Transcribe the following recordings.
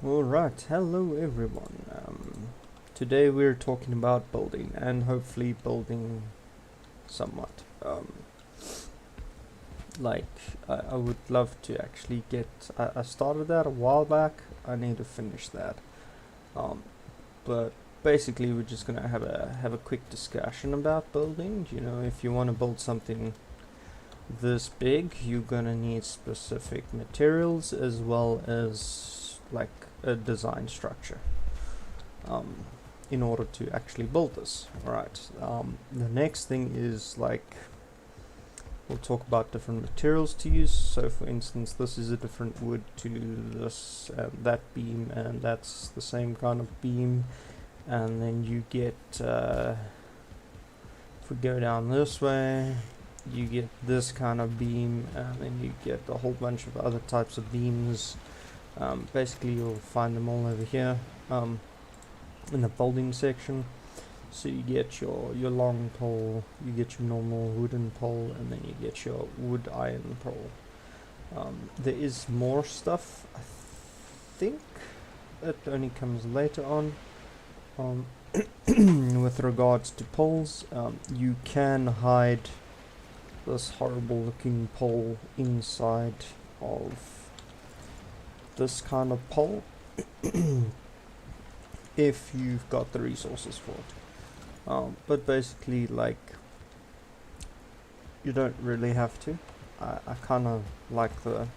Alright, hello everyone. Today we're talking about building and hopefully building somewhat. I would love to actually get. I started that a while back. I need to finish that. But basically, we're just gonna have a quick discussion about building. You know, if you want to build something this big, you're gonna need specific materials as well as like a design structure in order to actually build this. Alright, the next thing is like we'll talk about different materials to use. So for instance, this is a different wood to this and that beam, and that's the same kind of beam, and then you get if we go down this way, you get this kind of beam, and then you get a whole bunch of other types of beams. Basically you'll find them all over here in the building section. So you get your long pole, you get your normal wooden pole, and then you get your wood iron pole. There is more stuff, I think it only comes later on. With regards to poles, you can hide this horrible looking pole inside of this kind of pole if you've got the resources for it. But basically, like, you don't really have to. I kind of like the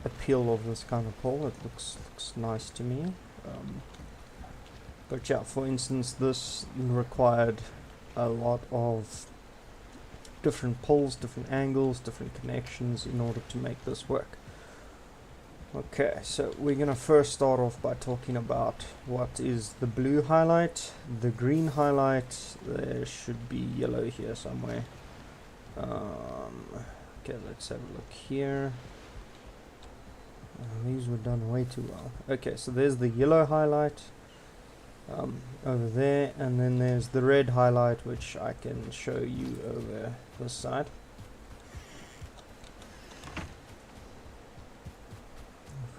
appeal of this kind of pole. It looks nice to me. But yeah, for instance, this required a lot of different poles, different angles, different connections in order to make this work. Okay, so we're gonna first start off by talking about what is the blue highlight, the green highlight. There should be yellow here somewhere. Okay, let's have a look here. These were done way too well. Okay, so there's the yellow highlight over there, and then there's the red highlight, which I can show you over this side.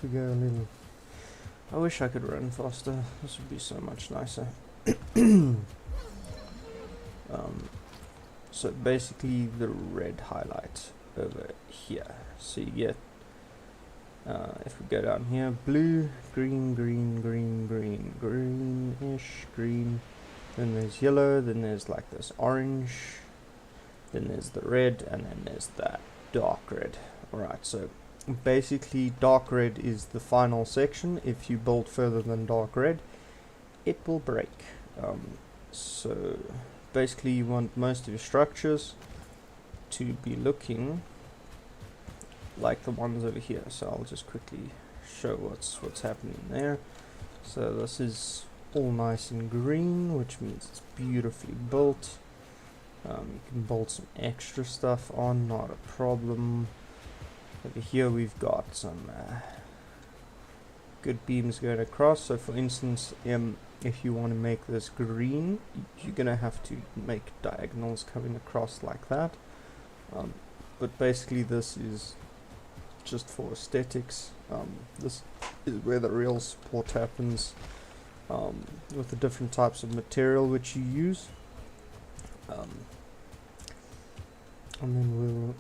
We go a little. I wish I could run faster. This would be so much nicer. So basically, the red highlight over here. So you get, if we go down here, blue, green, green, green, green, greenish, green. Then there's yellow. Then there's like this orange. Then there's the red, and then there's that dark red. Alright, so basically dark red is the final section. If you build further than dark red, it will break. So basically you want most of your structures to be looking like the ones over here. So I'll just quickly show what's happening there. So this is all nice and green, which means it's beautifully built. You can bolt some extra stuff on, not a problem. Over here we've got some good beams going across. So for instance, if you want to make this green, you're gonna have to make diagonals coming across like that. But basically this is just for aesthetics. This is where the real support happens, with the different types of material which you use. And then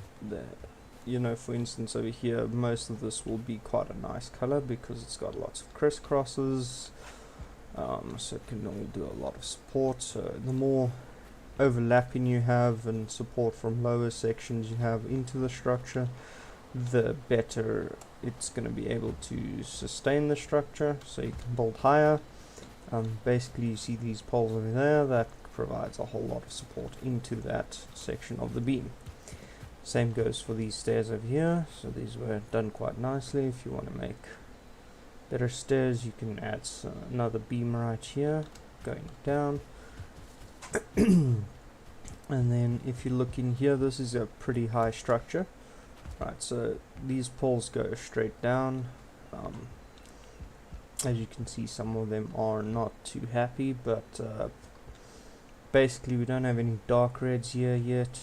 you know, for instance over here, most of this will be quite a nice color because it's got lots of crisscrosses, so it can all do a lot of support. So the more overlapping you have and support from lower sections you have into the structure, the better it's going to be able to sustain the structure, so you can build higher. Basically you see these poles over there, that provides a whole lot of support into that section of the beam. Same goes for these stairs over here. So these were done quite nicely. If you want to make better stairs, you can add another beam right here going down. And then if you look in here, this is a pretty high structure. Right, so these poles go straight down. As you can see, some of them are not too happy, but basically we don't have any dark reds here yet,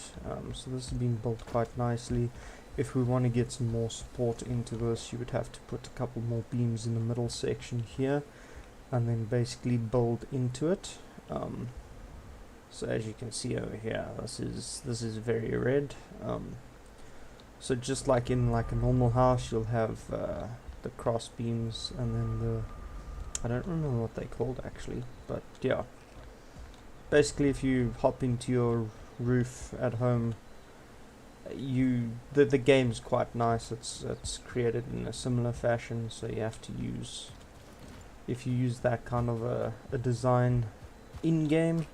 so this has been built quite nicely. if we want to get some more support into this, you would have to put a couple more beams in the middle section here, and then basically build into it. So as you can see over here, this is very red. So just like in like a normal house, you'll have the cross beams, and then the, I don't remember what they called actually, but yeah. Basically, if you hop into your roof at home, the game's quite nice. It's created in a similar fashion, so you have to use, if you use that kind of a design in game,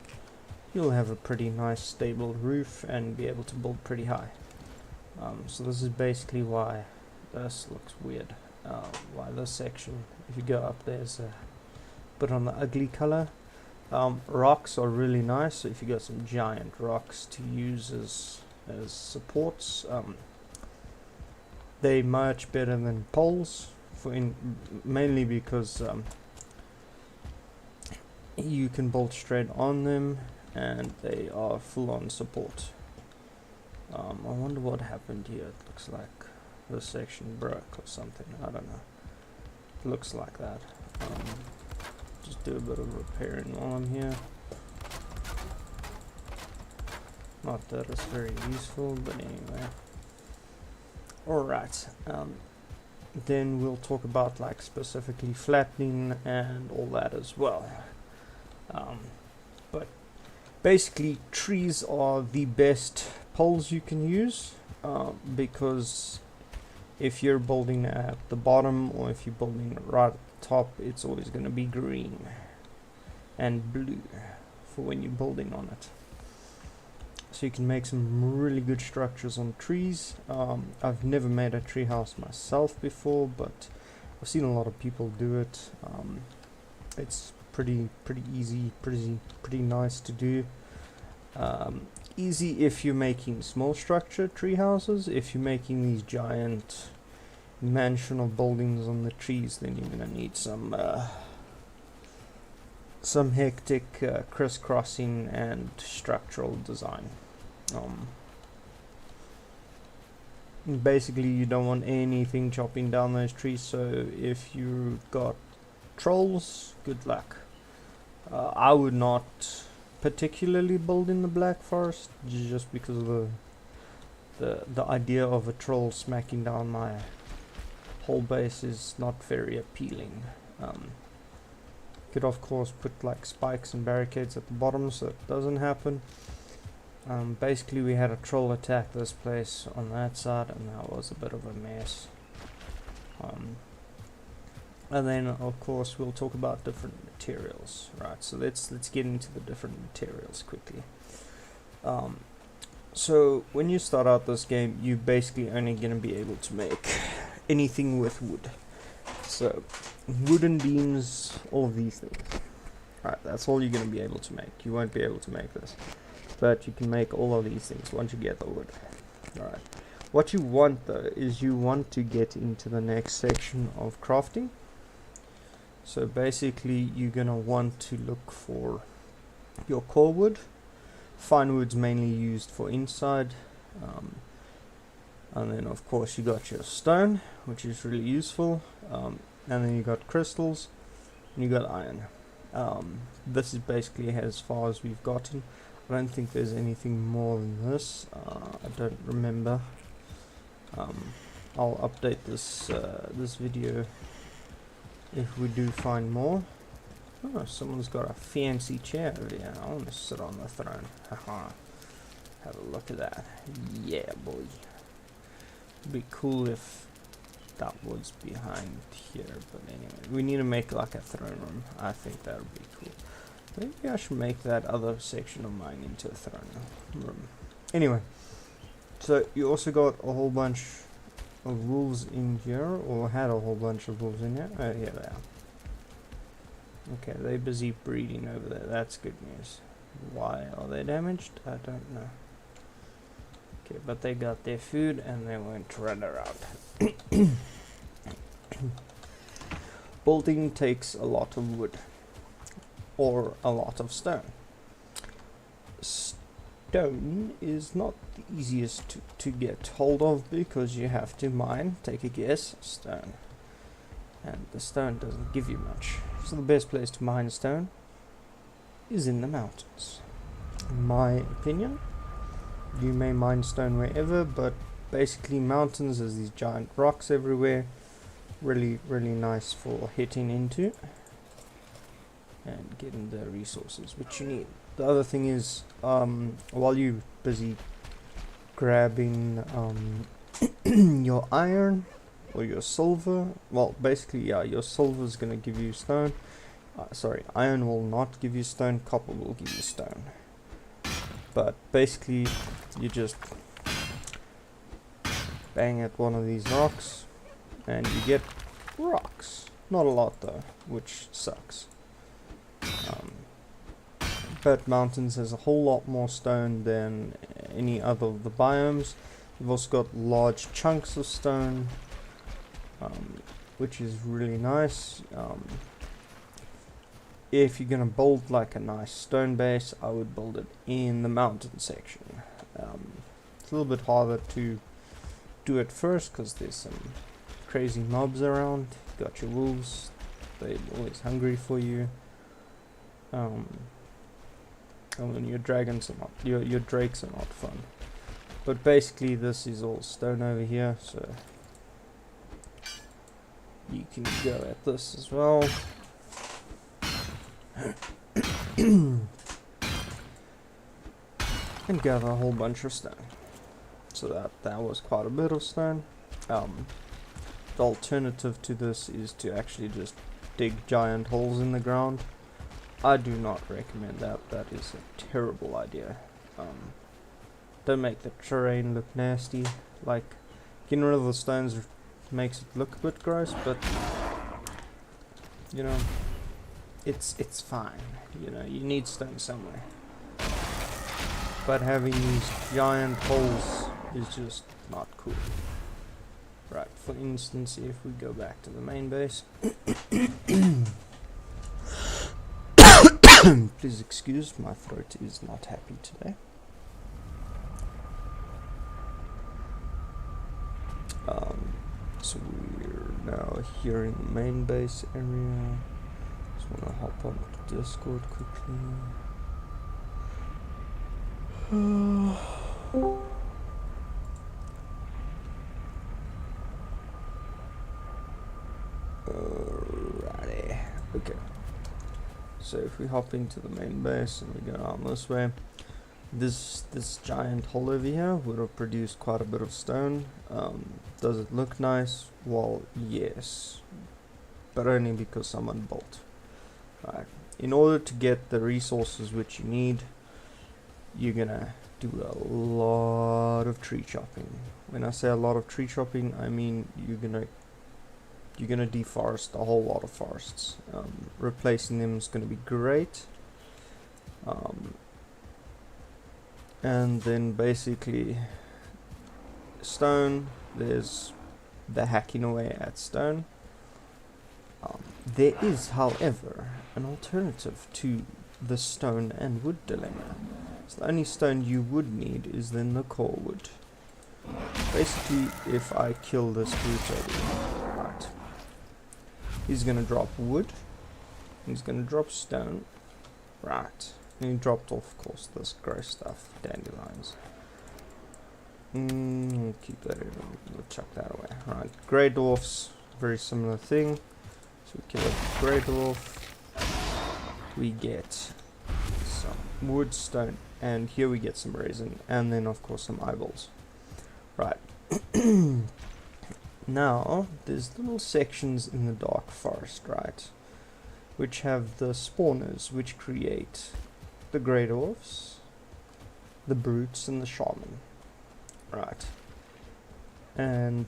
you'll have a pretty nice stable roof and be able to build pretty high. So this is basically why this looks weird. Why this section, if you go up there, is a bit on the ugly color. Rocks are really nice, so if you got some giant rocks to use as supports, they're much better than poles, mainly because you can bolt straight on them and they are full on support. I wonder what happened here. It looks like this section broke or something, I don't know. It looks like that. Just do a bit of repairing while I'm here. Not that it's very useful, but anyway. Alright, then we'll talk about like specifically flattening and all that as well. But basically trees are the best poles you can use, because if you're building at the bottom or if you're building right at the top, it's always going to be green and blue for when you're building on it. So you can make some really good structures on trees. I've never made a tree house myself before, but I've seen a lot of people do it. It's pretty easy, pretty nice to do. Easy if you're making small structure tree houses. If you're making these giant mansional buildings on the trees, then you're gonna need some hectic crisscrossing and structural design. Basically you don't want anything chopping down those trees, so if you got trolls, good luck. I would not particularly build in the Black Forest, just because of the idea of a troll smacking down my whole base is not very appealing. Could of course put like spikes and barricades at the bottom so it doesn't happen. Basically we had a troll attack this place on that side, and that was a bit of a mess. And then of course we'll talk about different materials, right? So let's get into the different materials quickly. So when you start out this game, you're basically only going to be able to make anything with wood. So wooden beams, all of these things. Right, that's all you're going to be able to make. You won't be able to make this, but you can make all of these things once you get the wood. Alright, what you want though is you want to get into the next section of crafting. So basically you're going to want to look for your core wood. Fine wood's mainly used for inside, and then of course you got your stone, which is really useful, and then you got crystals and you got iron. This is basically as far as we've gotten. I don't think there's anything more than this. I don't remember. I'll update this this video if we do find more. Oh, someone's got a fancy chair over here. I want to sit on the throne. Haha. Have a look at that. Yeah, boy. It'd be cool if that was behind here, but anyway, we need to make like a throne room. I think that would be cool. Maybe I should make that other section of mine into a throne room. Anyway, so you also got a whole bunch of wolves in here, or had a whole bunch of wolves in here. Oh, here they are. Okay, they're busy breeding over there. That's good news. Why are they damaged? I don't know. Okay, but they got their food and they won't run around. Bolting takes a lot of wood, or a lot of stone. stone is not the easiest to get hold of, because you have to mine, take a guess, stone. And the stone doesn't give you much. So the best place to mine stone is in the mountains. In my opinion, you may mine stone wherever, but basically mountains, there's these giant rocks everywhere. Really nice for hitting into and getting the resources which you need. The other thing is, while you're busy grabbing your iron or your silver, well, basically, yeah, your silver is gonna give you stone. Sorry, iron will not give you stone, copper will give you stone. But basically, you just bang at one of these rocks and you get rocks. Not a lot though, which sucks. But mountains has a whole lot more stone than any other of the biomes. You've also got large chunks of stone, which is really nice. If you're gonna build like a nice stone base, I would build it in the mountain section. It's a little bit harder to do it first because there's some crazy mobs around. You got your wolves, they're always hungry for you. And then your dragons are not, your drakes are not fun. But basically this is all stone over here, so you can go at this as well. And gather a whole bunch of stone. So that was quite a bit of stone. The alternative to this is to actually just dig giant holes in the ground. I do not recommend that. That is a terrible idea. Don't make the terrain look nasty. Like, getting rid of the stones makes it look a bit gross, but you know, it's fine. You know, you need stone somewhere. But having these giant holes is just not cool. Right, for instance, if we go back to the main base. Please excuse, my throat is not happy today. So we're now here in the main base area. Just want to hop on to Discord quickly. Alrighty, okay. So if we hop into the main base and we go down this way, this giant hole over here would have produced quite a bit of stone. Does it look nice? Well, yes, but only because someone built. Right. In order to get the resources which you need, you're gonna do a lot of tree chopping. When I say a lot of tree chopping, I mean you're gonna deforest a whole lot of forests. Replacing them is gonna be great. And then basically stone, there's the hacking away at stone. There is, however, an alternative to the stone and wood dilemma. So the only stone you would need is then the core wood. Basically, if I kill this brute over here, right, he's gonna drop wood, he's gonna drop stone, right, and he dropped off, of course, this gross stuff, dandelions. We'll keep that in, we'll chuck that away. Right, grey dwarfs, very similar thing. So we kill a grey dwarf, we get some wood, stone, and here we get some resin, and then of course some eyeballs. Right. Now, there's little sections in the dark forest, right, which have the spawners, which create the grey dwarfs, the brutes, and the shaman. Right. And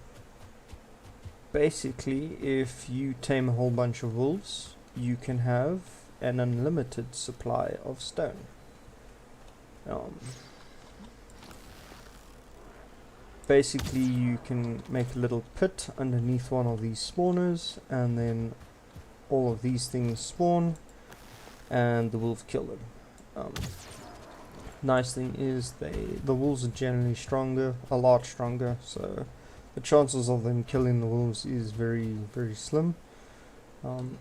basically, if you tame a whole bunch of wolves, you can have an unlimited supply of stone. Basically, you can make a little pit underneath one of these spawners, and then all of these things spawn, and the wolf kill them. Nice thing is the wolves are generally stronger, a lot stronger, so the chances of them killing the wolves is very, very slim. And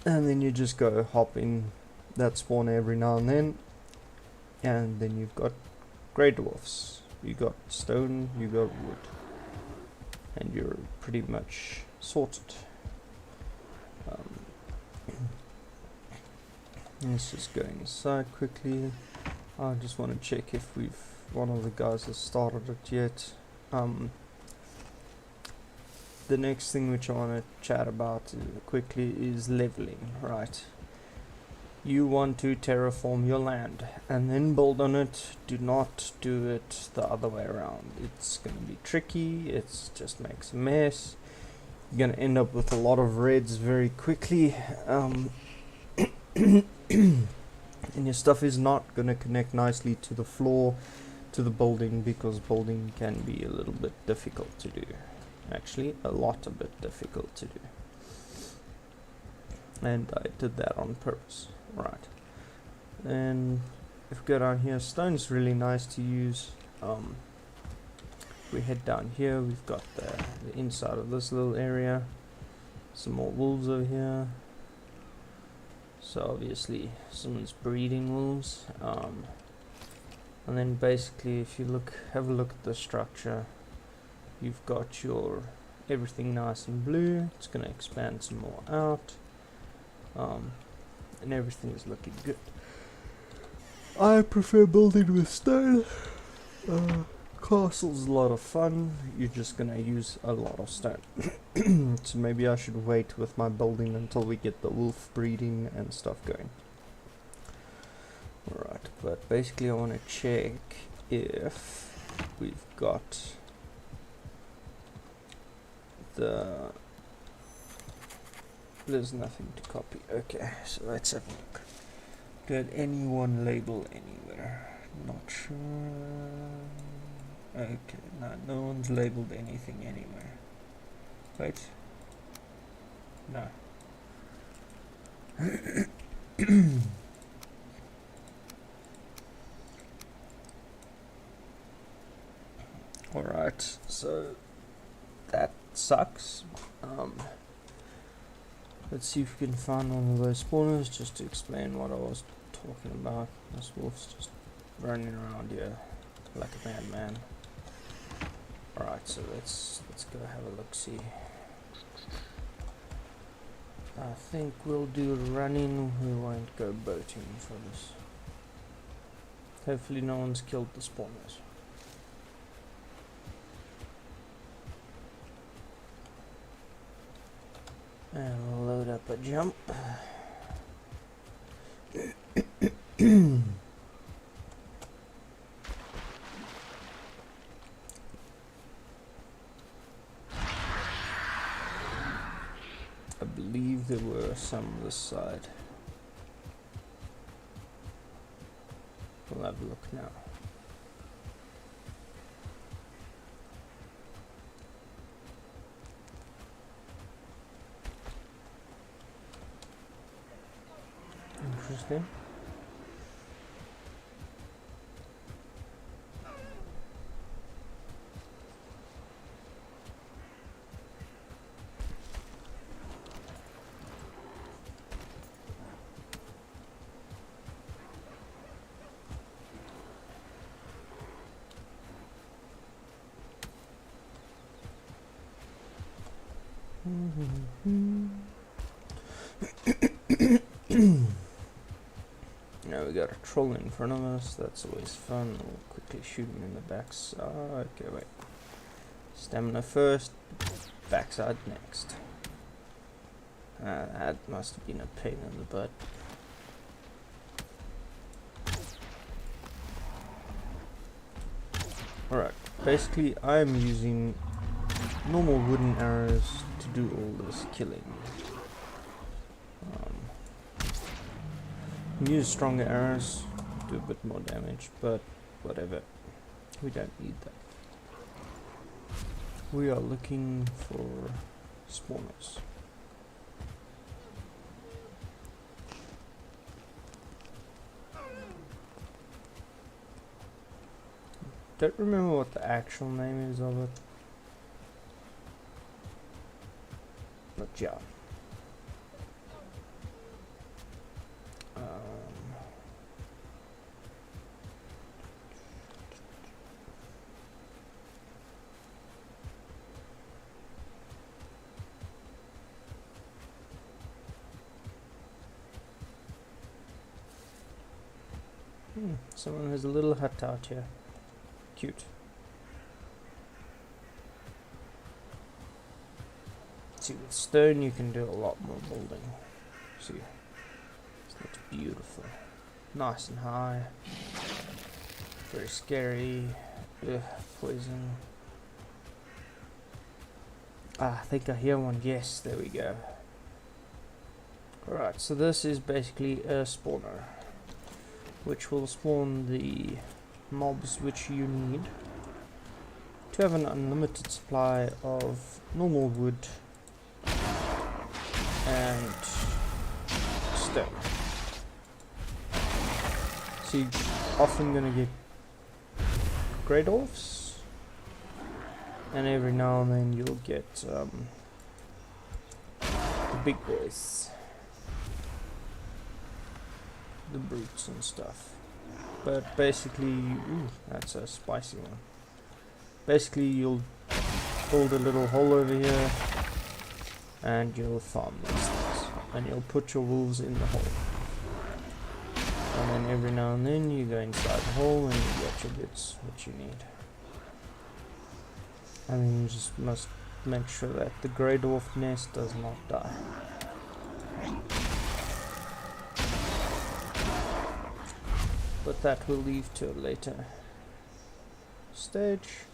then you just go hop in that spawn every now and then you've got grey dwarfs, you got stone, you got wood, and you're pretty much sorted. Let's just go inside quickly. I just want to check if one of the guys has started it yet. The next thing which I want to chat about quickly is leveling, right? You want to terraform your land and then build on it. Do not do it the other way around. It's going to be tricky, it just makes a mess. You're going to end up with a lot of reds very quickly. And your stuff is not going to connect nicely to the floor, to the building, because building can be a little bit difficult to do. Actually, a bit difficult to do. And I did that on purpose. Right. And if we go down here, stone's really nice to use. If we head down here, we've got the inside of this little area. Some more wolves over here. So obviously someone's breeding wolves. And then basically if you have a look at the structure, you've got your everything nice and blue. It's going to expand some more out. And everything is looking good. I prefer building with stone. Castle's a lot of fun. You're just gonna use a lot of stone. So maybe I should wait with my building until we get the wolf breeding and stuff going. Alright, but basically I want to check if we've got there's nothing to copy. Okay, so let's have a look. Did anyone label anywhere? Not sure. Okay, no one's labeled anything anywhere. Wait. No. Alright, so that sucks. Let's see if we can find one of those spawners just to explain what I was talking about. This wolf's just running around here like a madman. Alright, so let's go have a look see. I think we'll do running, we won't go boating for this. Hopefully no one's killed the spawners. And we'll load up a jump. I believe there were some on this side. We'll have a look now. Interesting. Now we got a troll in front of us, that's always fun. We'll quickly shoot him in the backside. Okay, wait. Stamina first, backside next. That must have been a pain in the butt. Alright, basically I'm using normal wooden arrows to do all this killing. Use stronger arrows, do a bit more damage, but whatever. We don't need that. We are looking for spawners. don't remember what the actual name is of it. But yeah. Someone has a little hut out here. Cute. See, with stone you can do a lot more building. See, it's beautiful. Nice and high. Very scary. Ugh, poison. Ah, I think I hear one. Yes, there we go. Alright, so this is basically a spawner, which will spawn the mobs which you need to have an unlimited supply of normal wood and stone. So you're often gonna get grey dwarfs, and every now and then you'll get the big boys, the brutes and stuff. But basically, ooh, that's a spicy one. Basically, you'll build a little hole over here, and you'll farm these things, and you'll put your wolves in the hole. And then every now and then you go inside the hole and you get your bits which you need. And then you just must make sure that the grey dwarf nest does not die. But that will leave to a later stage.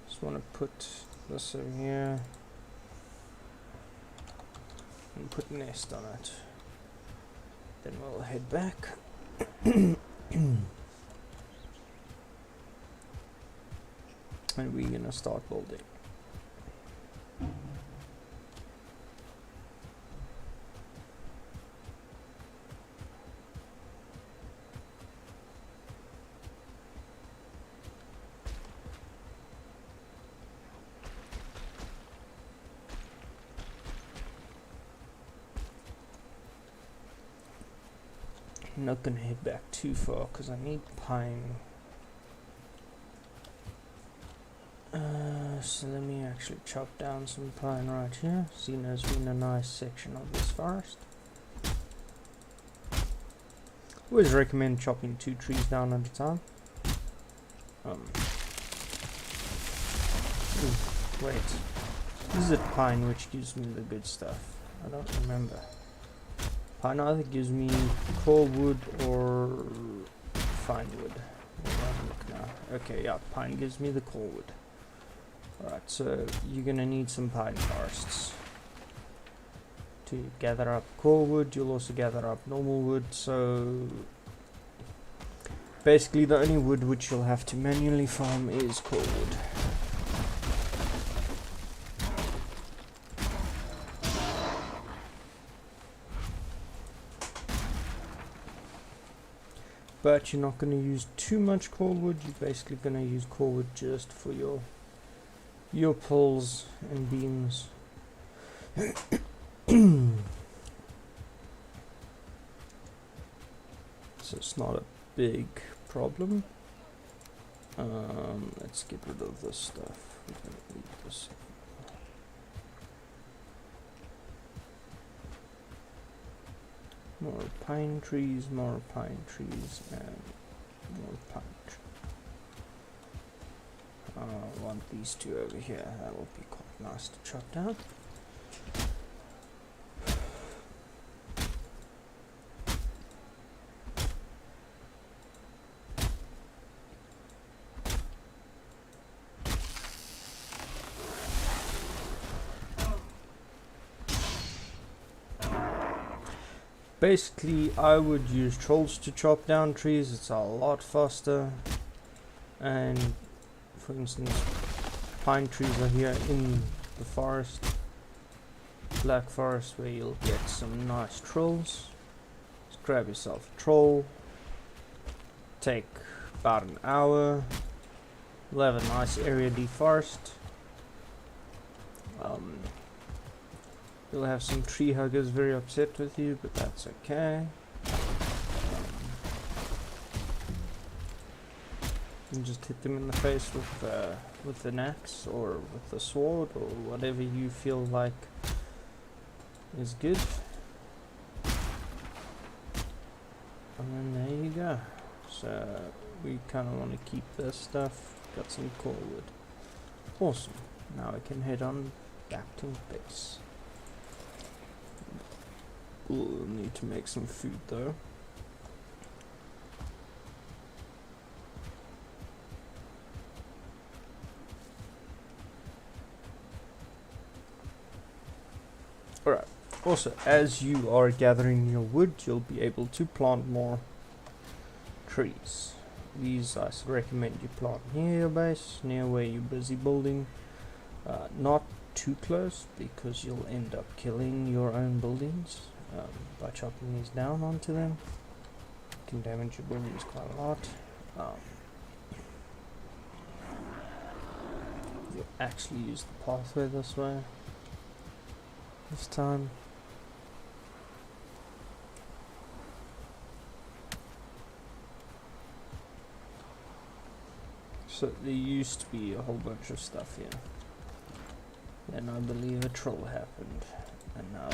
Just want to put this over here and put nest on it. Then we'll head back. And we're gonna start building. I'm not gonna head back too far because I need pine. So let me actually chop down some pine right here. Seeing as we're in a nice section of this forest. Always recommend chopping 2 trees down at a time. Ooh, wait. This is it pine which gives me the good stuff. I don't remember. Pine either gives me coal wood or fine wood. Look now. Okay, yeah, pine gives me the coal wood. Alright, so you're gonna need some pine forests to gather up coal wood. You'll also gather up normal wood, so basically the only wood which you'll have to manually farm is coal wood. But you're not going to use too much coal wood. You're basically going to use coal wood just for your poles and beams. So it's not a big problem. Let's get rid of this stuff. We're going to leave this. More pine trees, and more pine trees. I want these 2 over here. That will be quite nice to chop down. Basically, I would use trolls to chop down trees. It's a lot faster. And for instance, pine trees are here in the forest, black forest, where you'll get some nice trolls. Just grab yourself a troll. Take about an hour. We'll have a nice area deforest. You'll have some tree huggers very upset with you, but that's okay. And just hit them in the face with an axe or with a sword or whatever you feel like is good. And then there you go. So we kind of want to keep this stuff. Got some core wood. Awesome. Now we can head on back to base. We'll need to make some food though. Alright, also as you are gathering your wood, you'll be able to plant more trees. These I recommend you plant near your base, near where you're busy building. Not too close because you'll end up killing your own buildings by chopping these down onto them. You can damage your buildings quite a lot. You'll actually use the pathway this way. This time. So there used to be a whole bunch of stuff here. Then I believe a troll happened. And now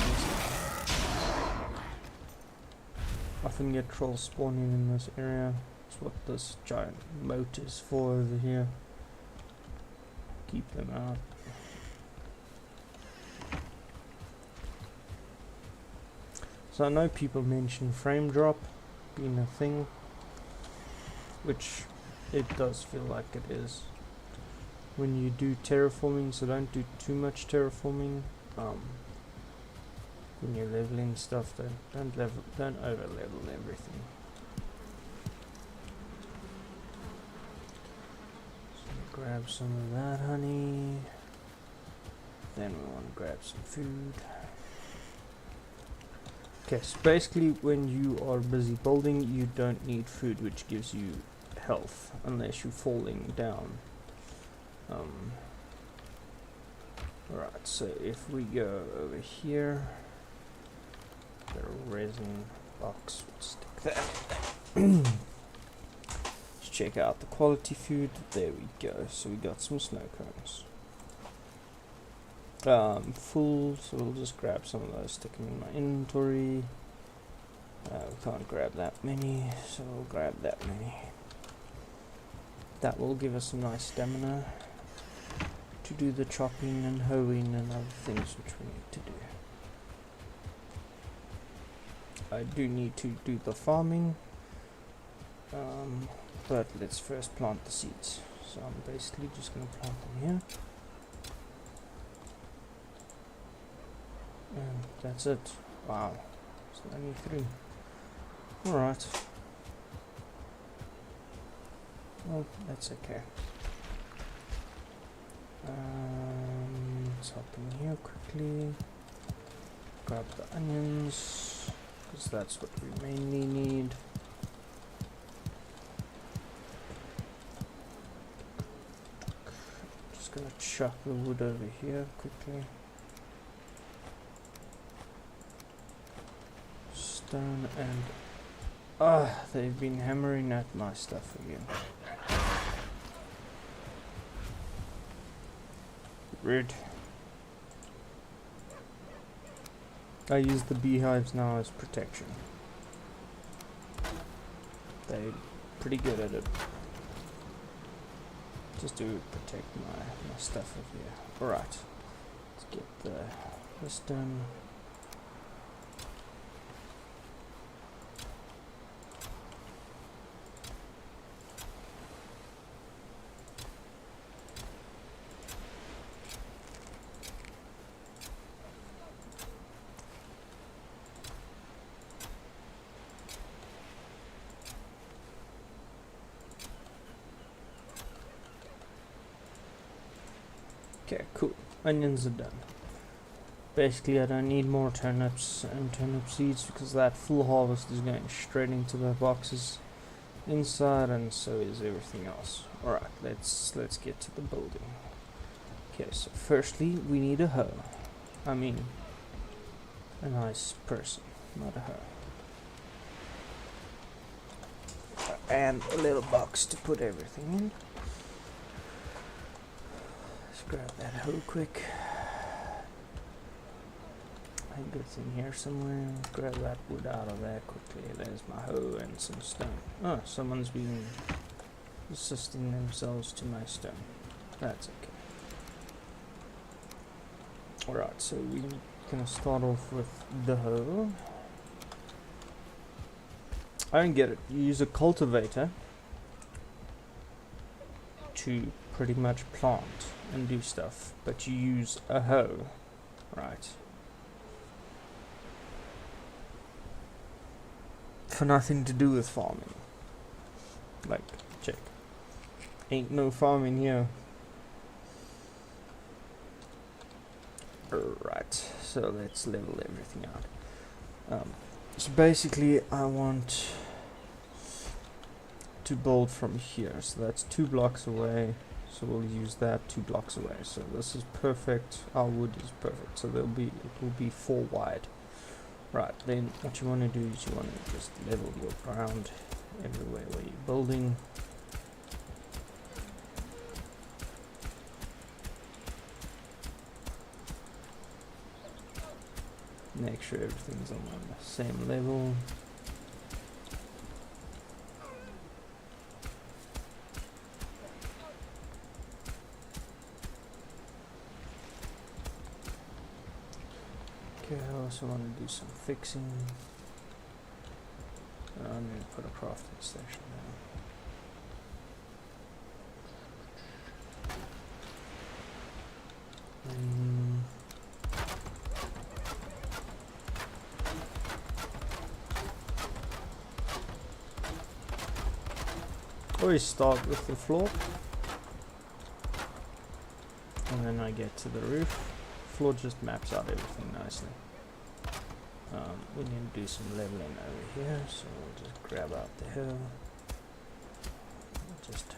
often get trolls spawning in this area. That's what this giant moat is for over here. Keep them out. So I know people mention frame drop being a thing, which it does feel like it is when you do terraforming, so don't do too much terraforming. When you're leveling stuff, don't over level everything. So grab some of that honey. Then we want to grab some food. Okay, so basically when you are busy building, you don't need food, which gives you health unless you're falling down. Alright, so if we go over here, the resin box, we'll stick that. Let's check out the quality food. There we go. So we got some snow cones. Full, so we'll just grab some of those, stick them in my inventory. We can't grab that many, so we'll grab that many. That will give us some nice stamina to do the chopping and hoeing and other things which we need to do. I do need to do the farming, but let's first plant the seeds. So I'm basically just going to plant them here. And that's it. Wow, it's only 3. Alright. Well, that's okay. Let's hop in here quickly. Grab the onions, because that's what we mainly need. Just gonna chop the wood over here quickly. Stone and they've been hammering at my stuff again. Rude. I use the beehives now as protection. They're pretty good at it. Just to protect my stuff over here. Alright. Let's get this done. Okay, cool. Onions are done. Basically, I don't need more turnips and turnip seeds because that full harvest is going straight into the boxes inside, and so is everything else. Alright, let's get to the building. Okay, so firstly we need a hoe. I mean, a nice person, not a hoe. And a little box to put everything in. Let's grab that hoe quick. I think it's in here somewhere. Grab that wood out of there quickly. There's my hoe and some stone. Oh, someone's been assisting themselves to my stone. That's okay. Alright, so we're gonna start off with the hoe. I don't get it. You use a cultivator to pretty much plant and do stuff, but you use a hoe, right? For nothing to do with farming. Like, check. Ain't no farming here. Right, so let's level everything out. So basically I want to build from here, so that's 2 blocks away, so we'll use that 2 blocks away. So this is perfect, our wood is perfect, so it will be 4 wide. Right, then what you want to do is you want to just level your ground everywhere where you're building. Make sure everything's on the same level. Okay, I also want to do some fixing. I'm going to put a crafting station there. Always start with the floor, and then I get to the roof. Floor just maps out everything nicely. We need to do some leveling over here, so we'll just grab out the hill. Just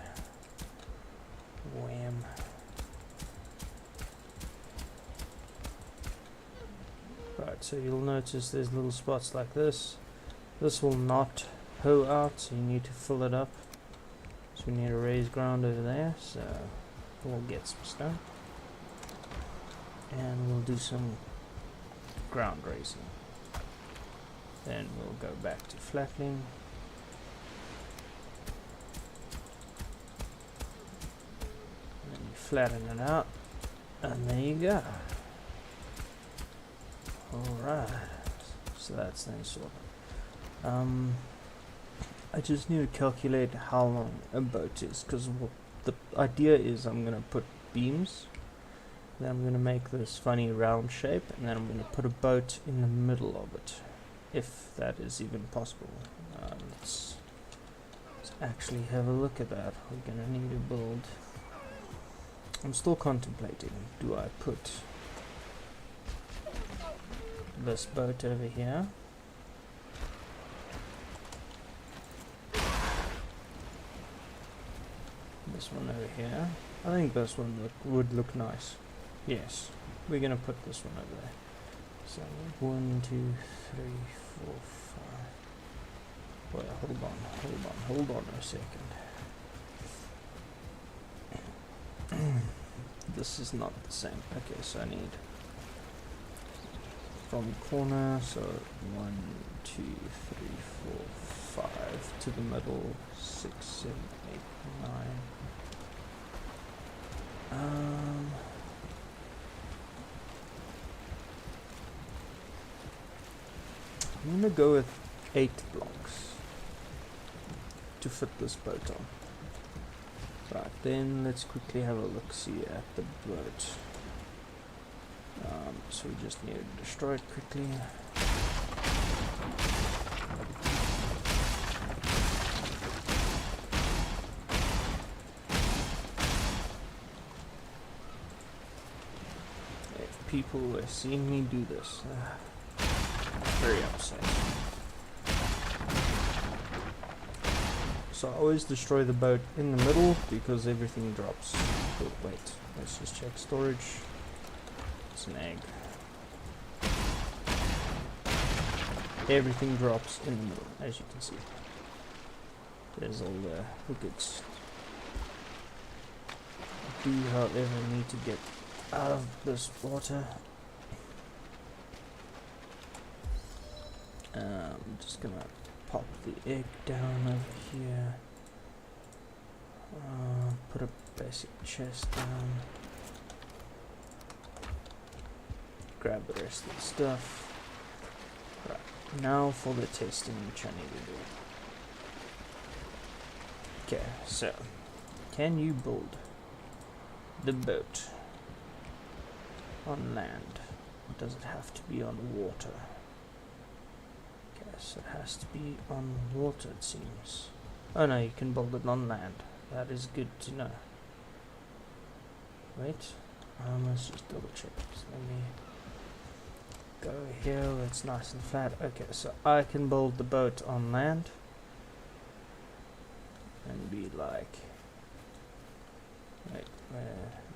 wham. Right, so you'll notice there's little spots like this. This will not hoe out, so you need to fill it up. So we need a raised ground over there, so we'll get some stone. And we'll do some ground raising. Then we'll go back to flattening. And then you flatten it out. And there you go. Alright. So that's then sorted. I just need to calculate how long a boat is, because the idea is I'm going to put beams, then I'm going to make this funny round shape, and then I'm going to put a boat in the middle of it, if that is even possible. Let's actually have a look at that. We're going to need to build. I'm still contemplating, do I put this boat over here? This one over here. I think this one would look nice. Yes, we're gonna put this one over there. So 1, 2, 3, 4, 5. Wait, hold on a second. This is not the same. Okay, so I need from corner. So 1, 2, 3, 4, 5 to the middle. 6, 7, 8, 9. I'm gonna go with 8 blocks to fit this boat on. Right, then let's quickly have a look-see at the boat. So we just need to destroy it quickly. People were seeing me do this. Very upset. So I always destroy the boat in the middle because everything drops. Oh, wait, let's just check storage. It's an egg. Everything drops in the middle, as you can see. There's all the goods. I do, however, need to get out of this water. I'm just gonna pop the egg down over here. Put a basic chest down. Grab the rest of the stuff. Right, now for the testing which I need to do. Okay, so can you build the boat on land? Or does it have to be on water? Okay, so it has to be on water, it seems. Oh no, you can build it on land. That is good to know. Wait, let's just double check. So let me go here where it's nice and flat. Okay, so I can build the boat on land and be like, wait,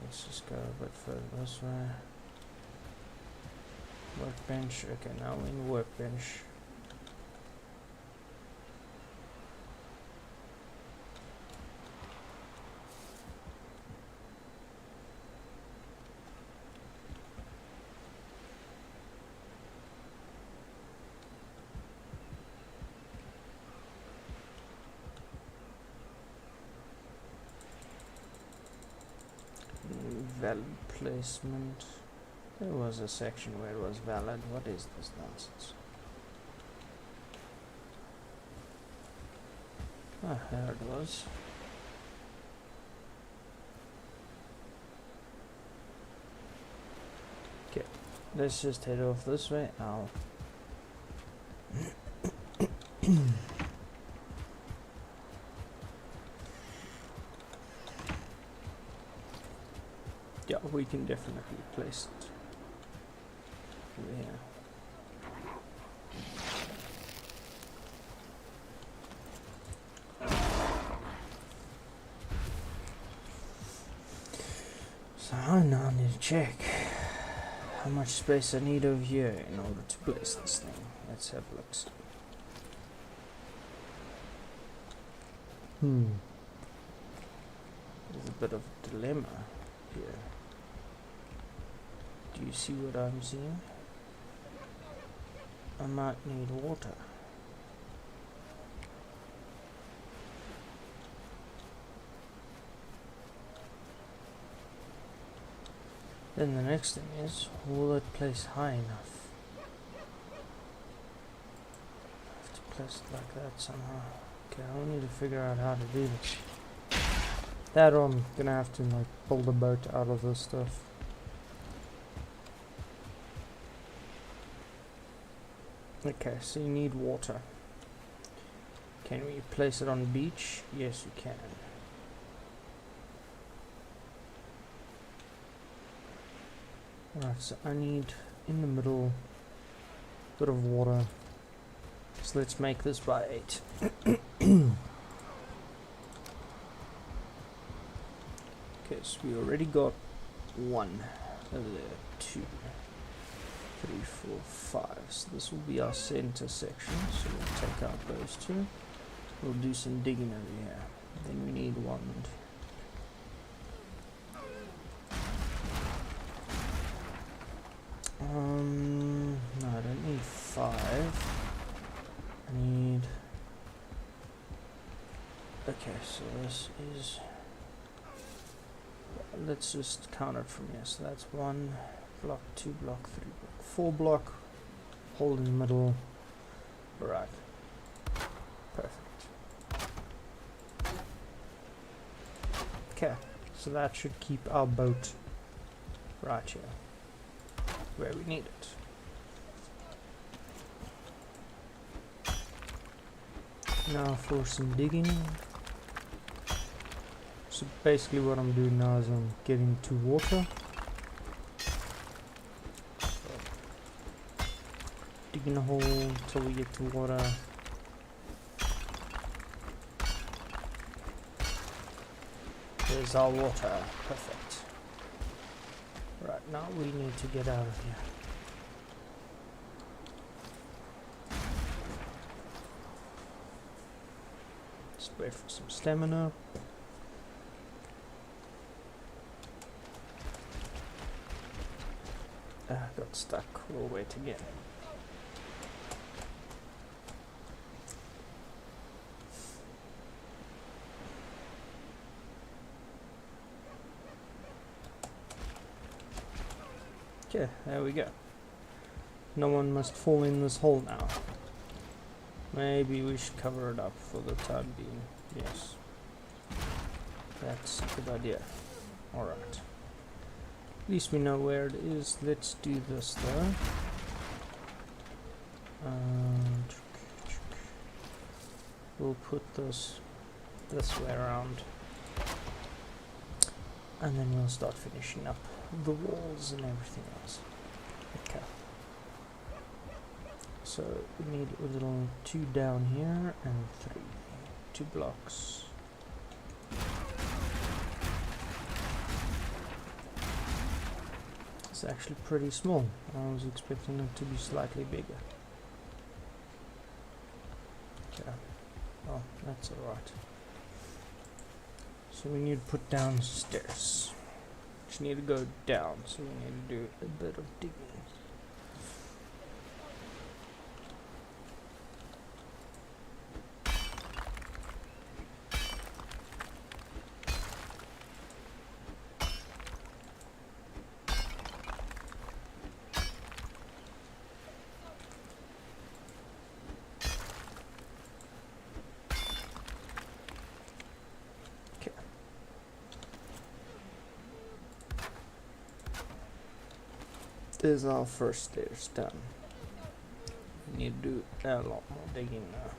let's just go a bit further this way. Workbench. Okay, now we're in workbench. Valid placement. There was a section where it was valid. What is this nonsense? Ah, there it was. Okay, let's just head off this way. Ow. Yeah, we can definitely place it over here. So I now need to check how much space I need over here in order to place this thing. Let's have a look. There's a bit of a dilemma here. Do you see what I'm seeing? I might need water. Then the next thing is, will that place high enough? I have to place it like that somehow. Okay, I need to figure out how to do this. That or I'm gonna have to like pull the boat out of this stuff. Okay, so you need water. Can we place it on the beach? Yes, we can. Right, so I need in the middle a bit of water. So let's make this by 8. Okay, so we already got 1 over there, 2, 3, 4, 5. So this will be our center section. So we'll take out those 2. We'll do some digging over here. Then we need 1. No, I don't need 5. I need. Okay, so this is. Let's just count it from here. So that's 1 block, 2 block, 3 block, 4 block. Hold in the middle. Right. Perfect. Okay, so that should keep our boat right here, where we need it. Now for some digging. So basically what I'm doing now is I'm getting to water. So digging a hole until we get to water. There's our water. Perfect. Right, now we need to get out of here. Just wait for some stamina. Got stuck. We'll wait again. Okay, there we go. No one must fall in this hole now. Maybe we should cover it up for the time being. Yes. That's a good idea. Alright. At least we know where it is. Let's do this though. We'll put this way around. And then we'll start finishing up the walls and everything else. Okay. So we need a little 2 down here and 3. 2 blocks. It's actually pretty small. I was expecting it to be slightly bigger. Okay. Oh, that's alright. So we need to put down stairs. Which need to go down, so we need to do a bit of digging. There's our first stairs done. We need to do a lot more digging now.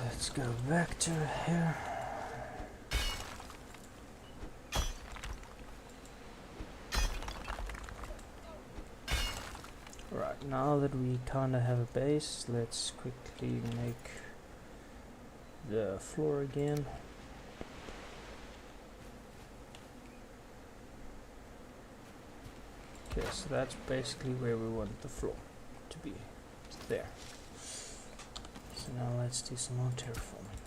Let's go back to here. Right, now that we kinda have a base, let's quickly make the floor again. Okay, so that's basically where we want the floor to be. It's there. So now let's do some more terraforming.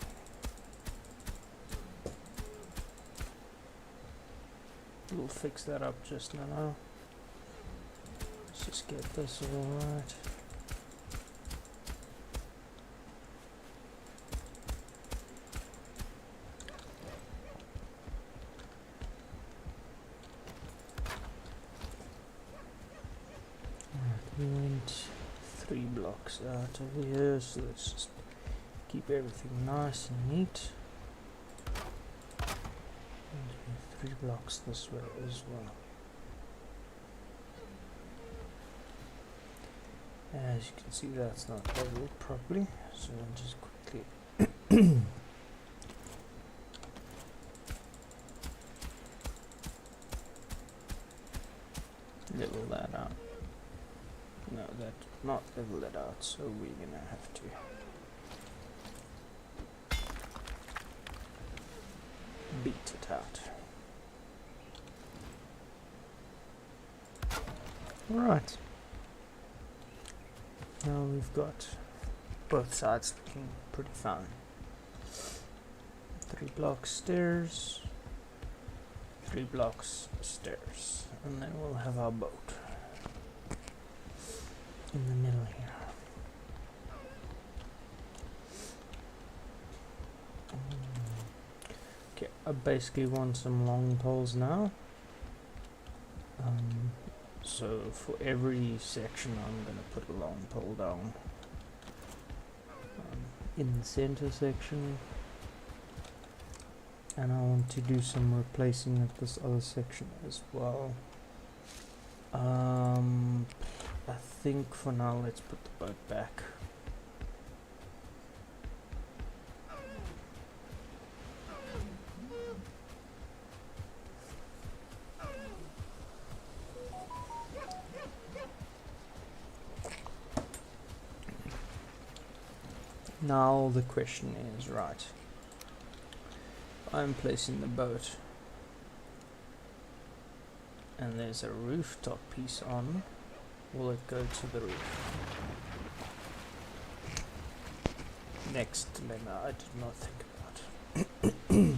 We'll fix that up just now. Let's just get this all right. We went 3 blocks out of here, so let's just keep everything nice and neat. And 3 blocks this way as well. As you can see, that's not leveled properly, so I'll just quickly level that out. No, that not level it out, so we're gonna have to beat it out. Alright. Now we've got both sides looking pretty fine. 3 blocks stairs, 3 blocks stairs, and then we'll have our boat in the middle here. Okay, I basically want some long poles now. So for every section I'm gonna put a long pole down. In the center section. And I want to do some replacing of this other section as well. I think for now let's put the boat back. Now the question is, right, I'm placing the boat. And there's a rooftop piece on. Will it go to the roof? Next dilemma I did not think about.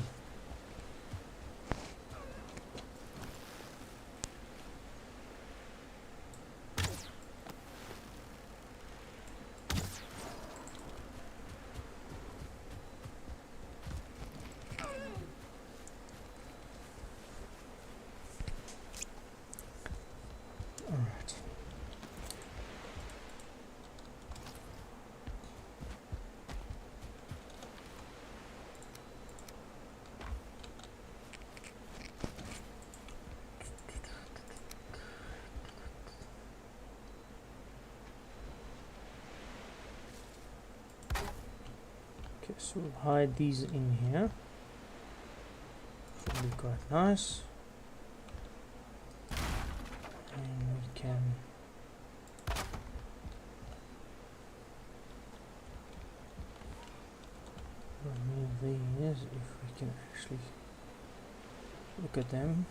Alright. Okay, so we'll hide these in here. Should be quite nice. And we can remove these if we can actually look at them.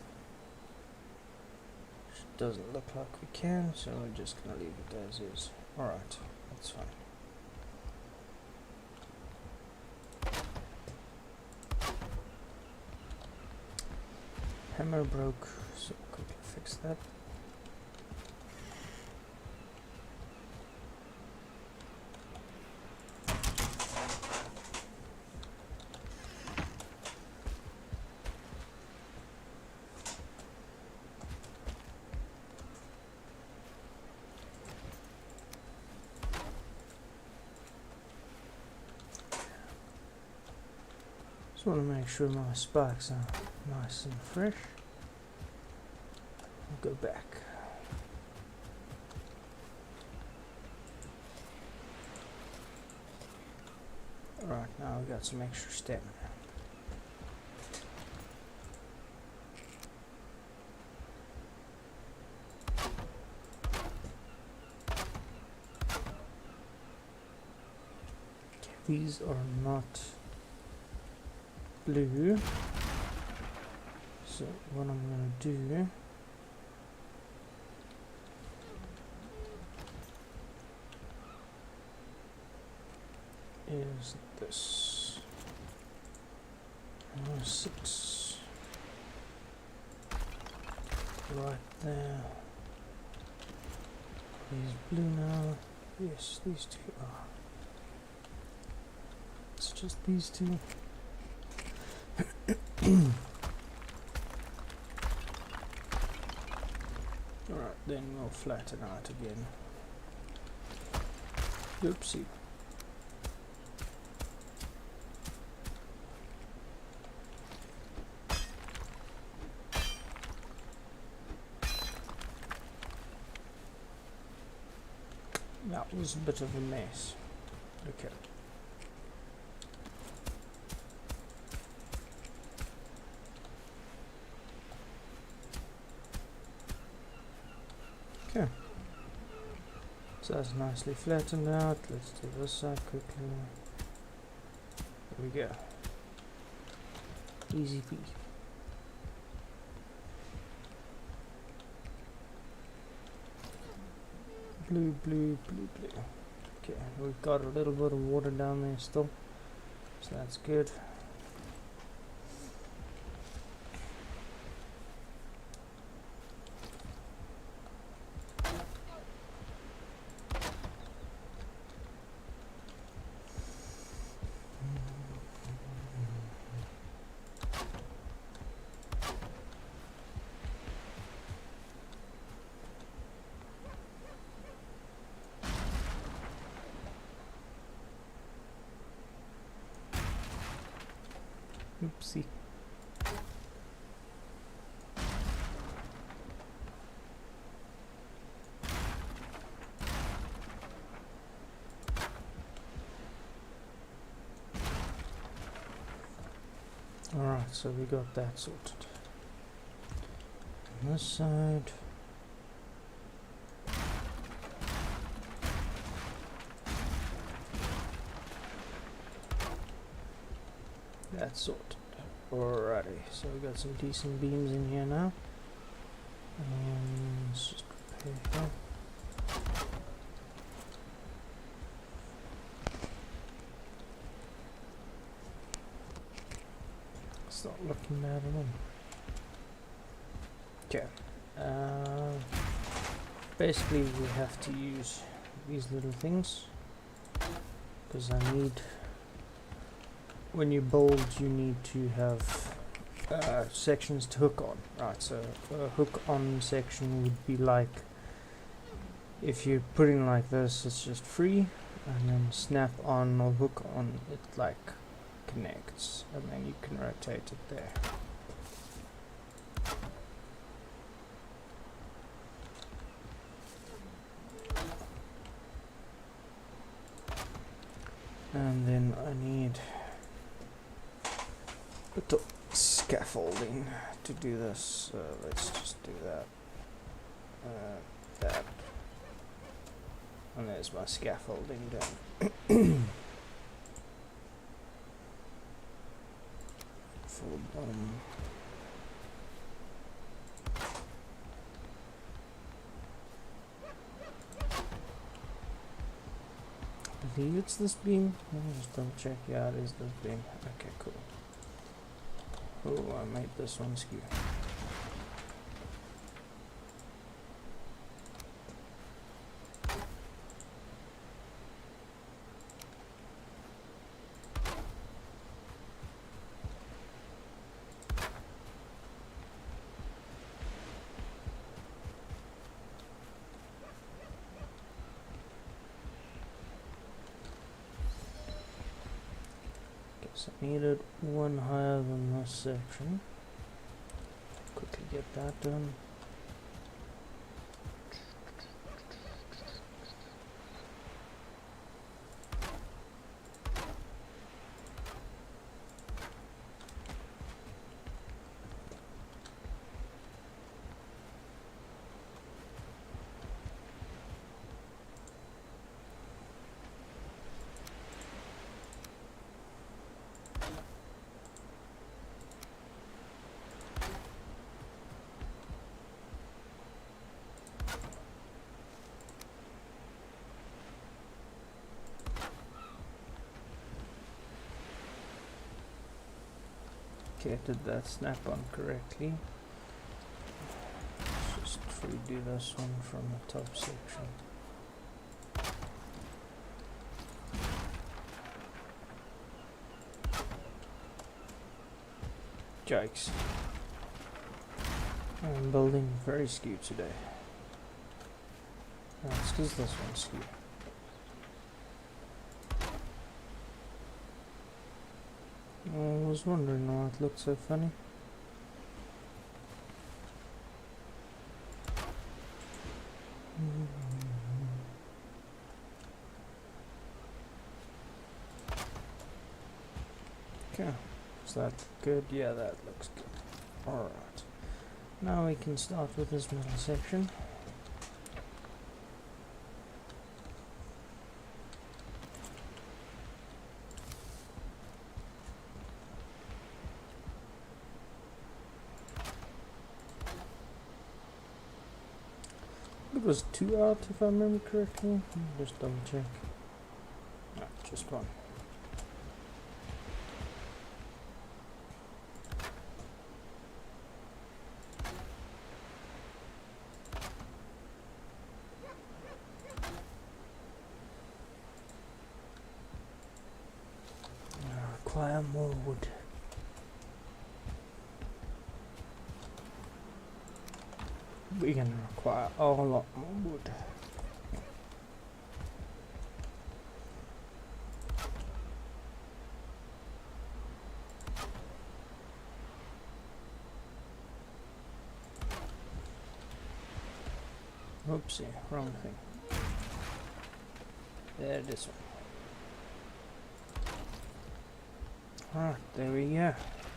Which doesn't look like we can, so we're just gonna leave it as is. Alright, that's fine. Hammer broke, so quickly fix that. Just want to make sure my spikes are nice and fresh. Go back. Alright, now we got some extra stamina. Okay, these are not blue. So what I'm gonna do is this. I'm gonna sit right there. These blue now. Yes, these two are. It's just these two. Alright, then we'll flatten out again. Oopsie. That was a bit of a mess. Okay. Okay. So that's nicely flattened out. Let's do this side quickly. There we go. Easy peasy. Blue, blue, blue, blue. Okay, we've got a little bit of water down there still, so that's good. Oopsie. Alright, so we got that sorted. On this side. That's sorted. Alrighty, so we've got some decent beams in here now. Let's just prepare here. It's not looking bad at all. Okay. Basically we have to use these little things because I need, when you build you need to have sections to hook on. Right, so a hook on section would be like, if you're putting like this, it's just free, and then snap on or hook on, it like connects, and then you can rotate it there. And then I need the scaffolding to do this. Let's just do that. That. And there's my scaffolding done. For the bottom. I believe it's this beam. Let me just double check. Yeah, it is this beam. Okay, cool. Oh, I made this one skew. I needed one higher than this section. Quickly get that done. Okay, did that snap on correctly? Let's just redo this one from the top section. Yikes. I'm building very skewed today. That's because this one's skewed. I was wondering why it looked so funny. Okay, is that good? Yeah, that looks good. Alright, now we can start with this middle section. It was 2 out if I remember correctly. Let me just double check. No, just 1. I require more wood. We're gonna require a lot more wood. Oopsie, wrong thing. There, this one. Alright, there we go.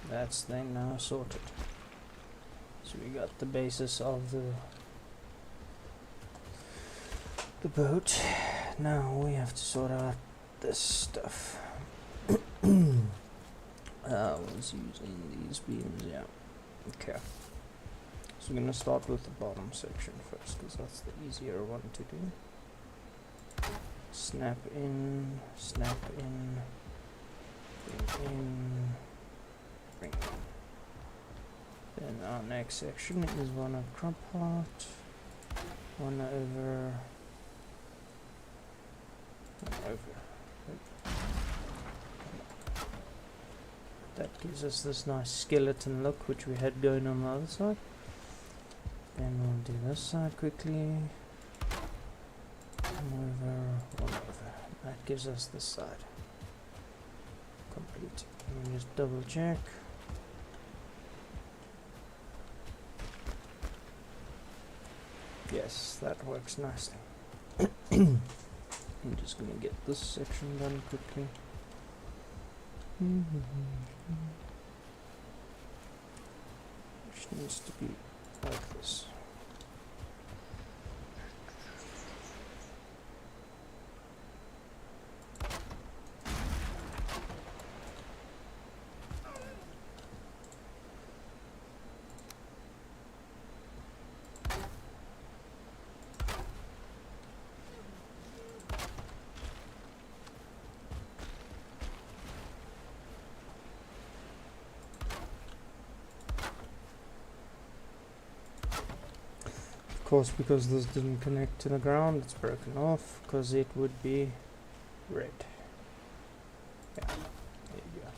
That's then now sorted. So we got the basis of the boat. Now we have to sort out this stuff. I was using these beams, yeah. Okay. So we're gonna start with the bottom section first, because that's the easier one to do. Snap in, bring in, bring in. Then our next section is one apart, one over, That gives us this nice skeleton look, which we had going on the other side. Then we'll do this side quickly. One over. That gives us this side complete. And we just double check. Yes, that works nicely. I'm just gonna get this section done quickly. Which needs to be like this. Of course, because this didn't connect to the ground, it's broken off, because it would be red. Yeah, there you go.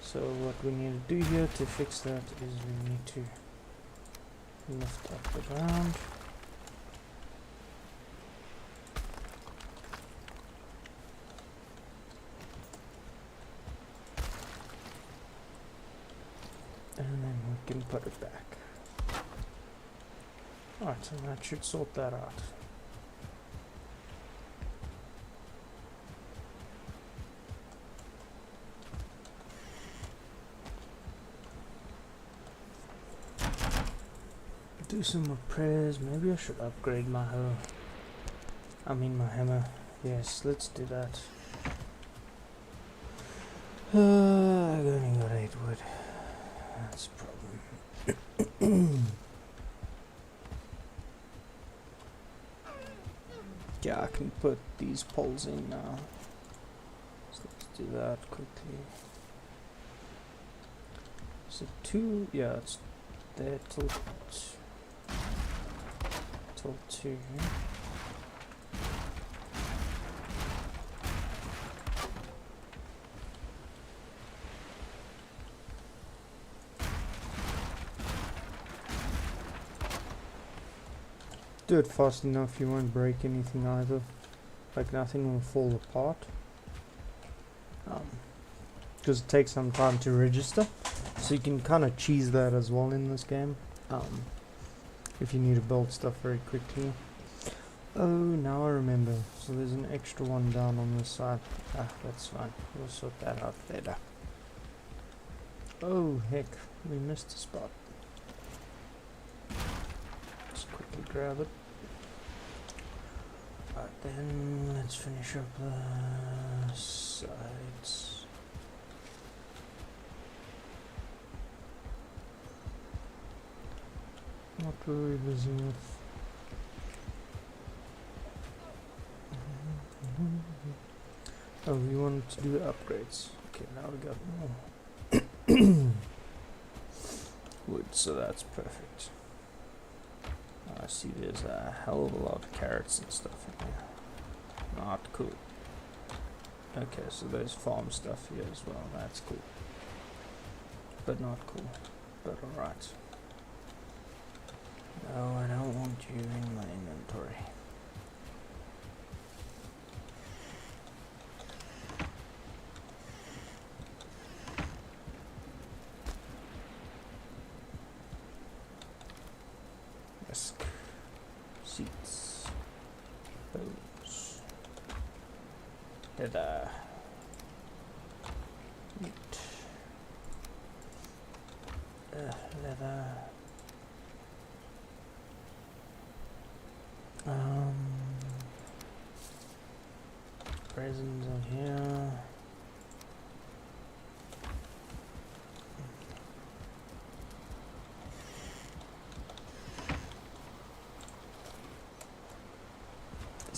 So what we need to do here to fix that is we need to lift up the ground. And then we can put it back. Alright, and that should sort that out. Do some repairs. Maybe I should upgrade my hoe. I mean my hammer. Yes, let's do that. I've only got 8 wood. That's a problem. Yeah, I can put these poles in now. So let's do that quickly. Is it 2? Yeah, it's there till 2. Do it fast enough, you won't break anything either. Like nothing will fall apart. Because it takes some time to register. So you can kind of cheese that as well in this game. If you need to build stuff very quickly. Oh, now I remember. So there's an extra one down on this side. Ah, that's fine. We'll sort that out later. Oh, heck. We missed a spot. Just quickly grab it. Right, then let's finish up the sides. What were we busy with? Oh, we wanted to do upgrades. Okay, now we got more wood, so that's perfect. I see there's a hell of a lot of carrots and stuff in here. Not cool. Okay, so there's farm stuff here as well. That's cool. But not cool. But alright. No, I don't want you in my inventory. Desk. Seats. Bones. Leather. Meat. Leather. Presents on here.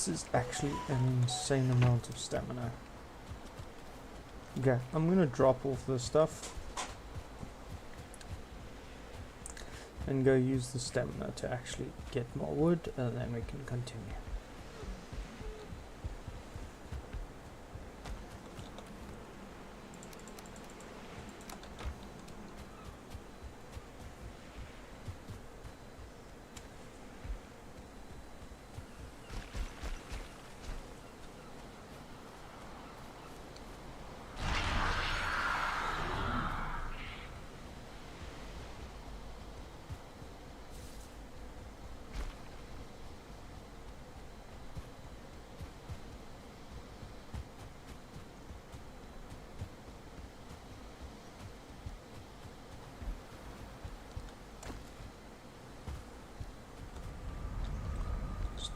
This is actually an insane amount of stamina. Okay, I'm gonna drop off this stuff and go use the stamina to actually get more wood, and then we can continue.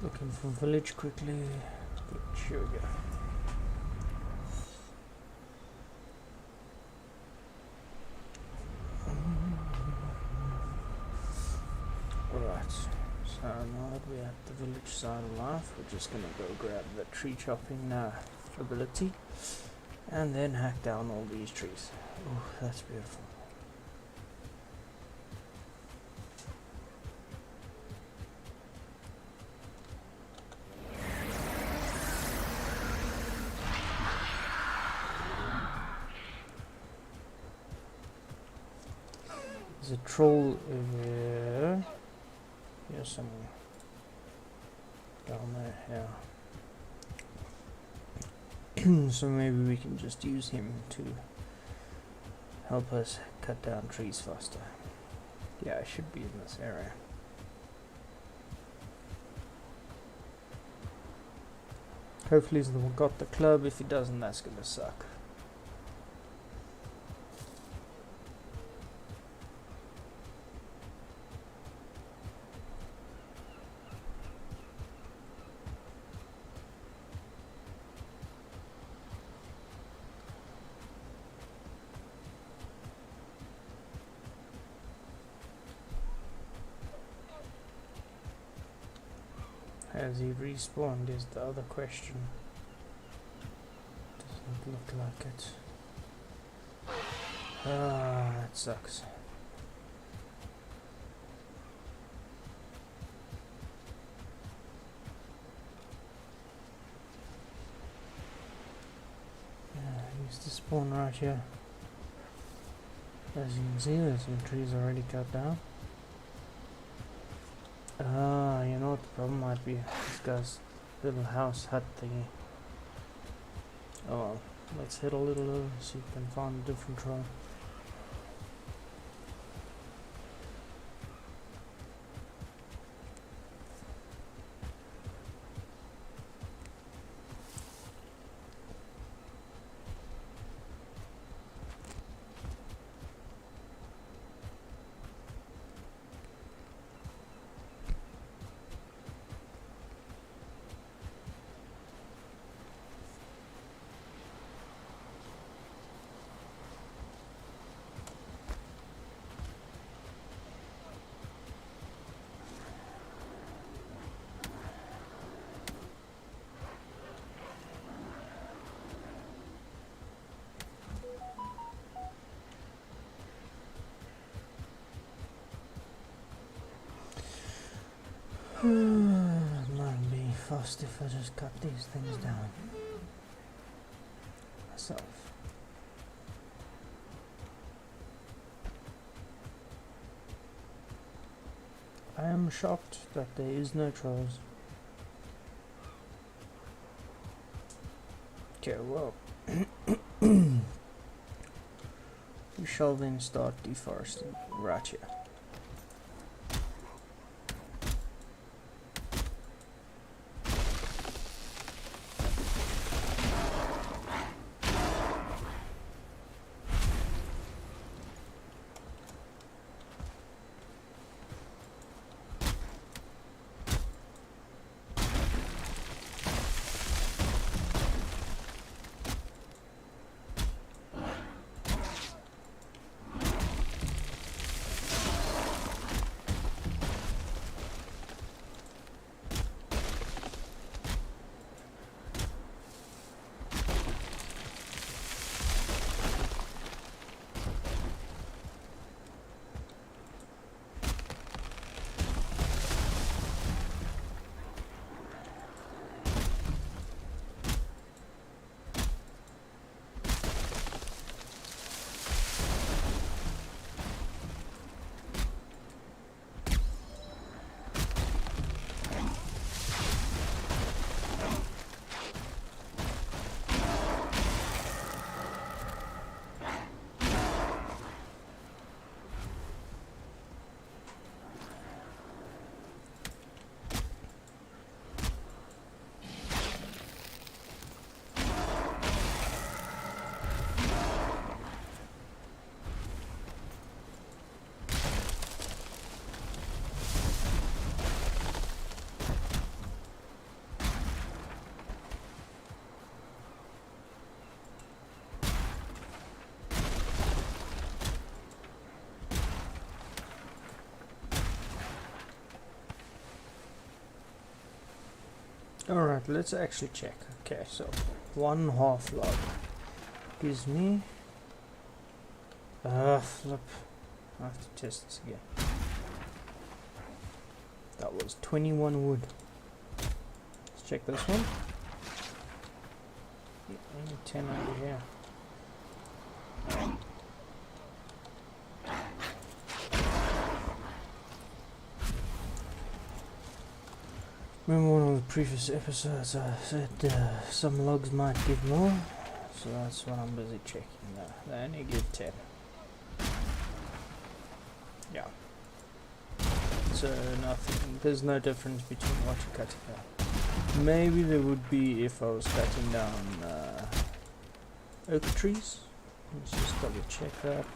Looking for village quickly. Here we go. Alright, so now that we're at the village side of life, we're just gonna go grab the tree chopping ability and then hack down all these trees. Oh, that's beautiful. There's a troll over here. Here's somewhere. Down there, yeah. So maybe we can just use him to help us cut down trees faster. Yeah, I should be in this area. Hopefully he's got the club. If he doesn't, that's gonna suck. Has he respawned is the other question. Doesn't look like it. Ah, that sucks. Yeah, he used to spawn right here. As you can see, there's some trees already cut down. You know what the problem might be? This guy's little house hut thingy. Oh well, let's head a little over, see if we can find a different troll. It might be fast if I just cut these things down myself. I am shocked that there is no trolls. Okay, well, we shall then start deforesting right here. Alright, let's actually check. Okay, so 1/2 log gives me... flip. I have to test this again. That was 21 wood. Let's check this one. Only 10 over here. Remember one of the previous episodes I said some logs might give more, so that's what I'm busy checking now. They only give 10. Yeah. So nothing, there's no difference between what you're cutting down. Maybe there would be if I was cutting down oak trees. Let's just double check that.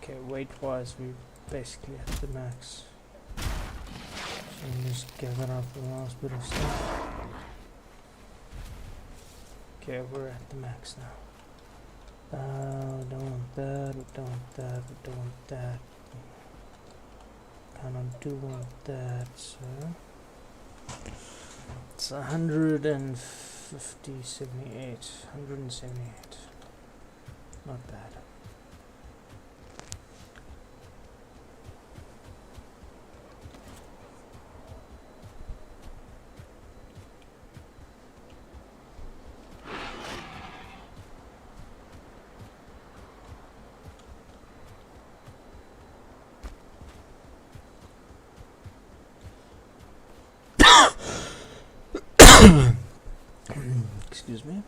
Okay, weight wise we're basically at the max. And just gather up the last bit of stuff. Okay, we're at the max now. Don't want that, we don't want that, we don't want that. Kinda do want that, so it's 178. Not bad. Excuse me.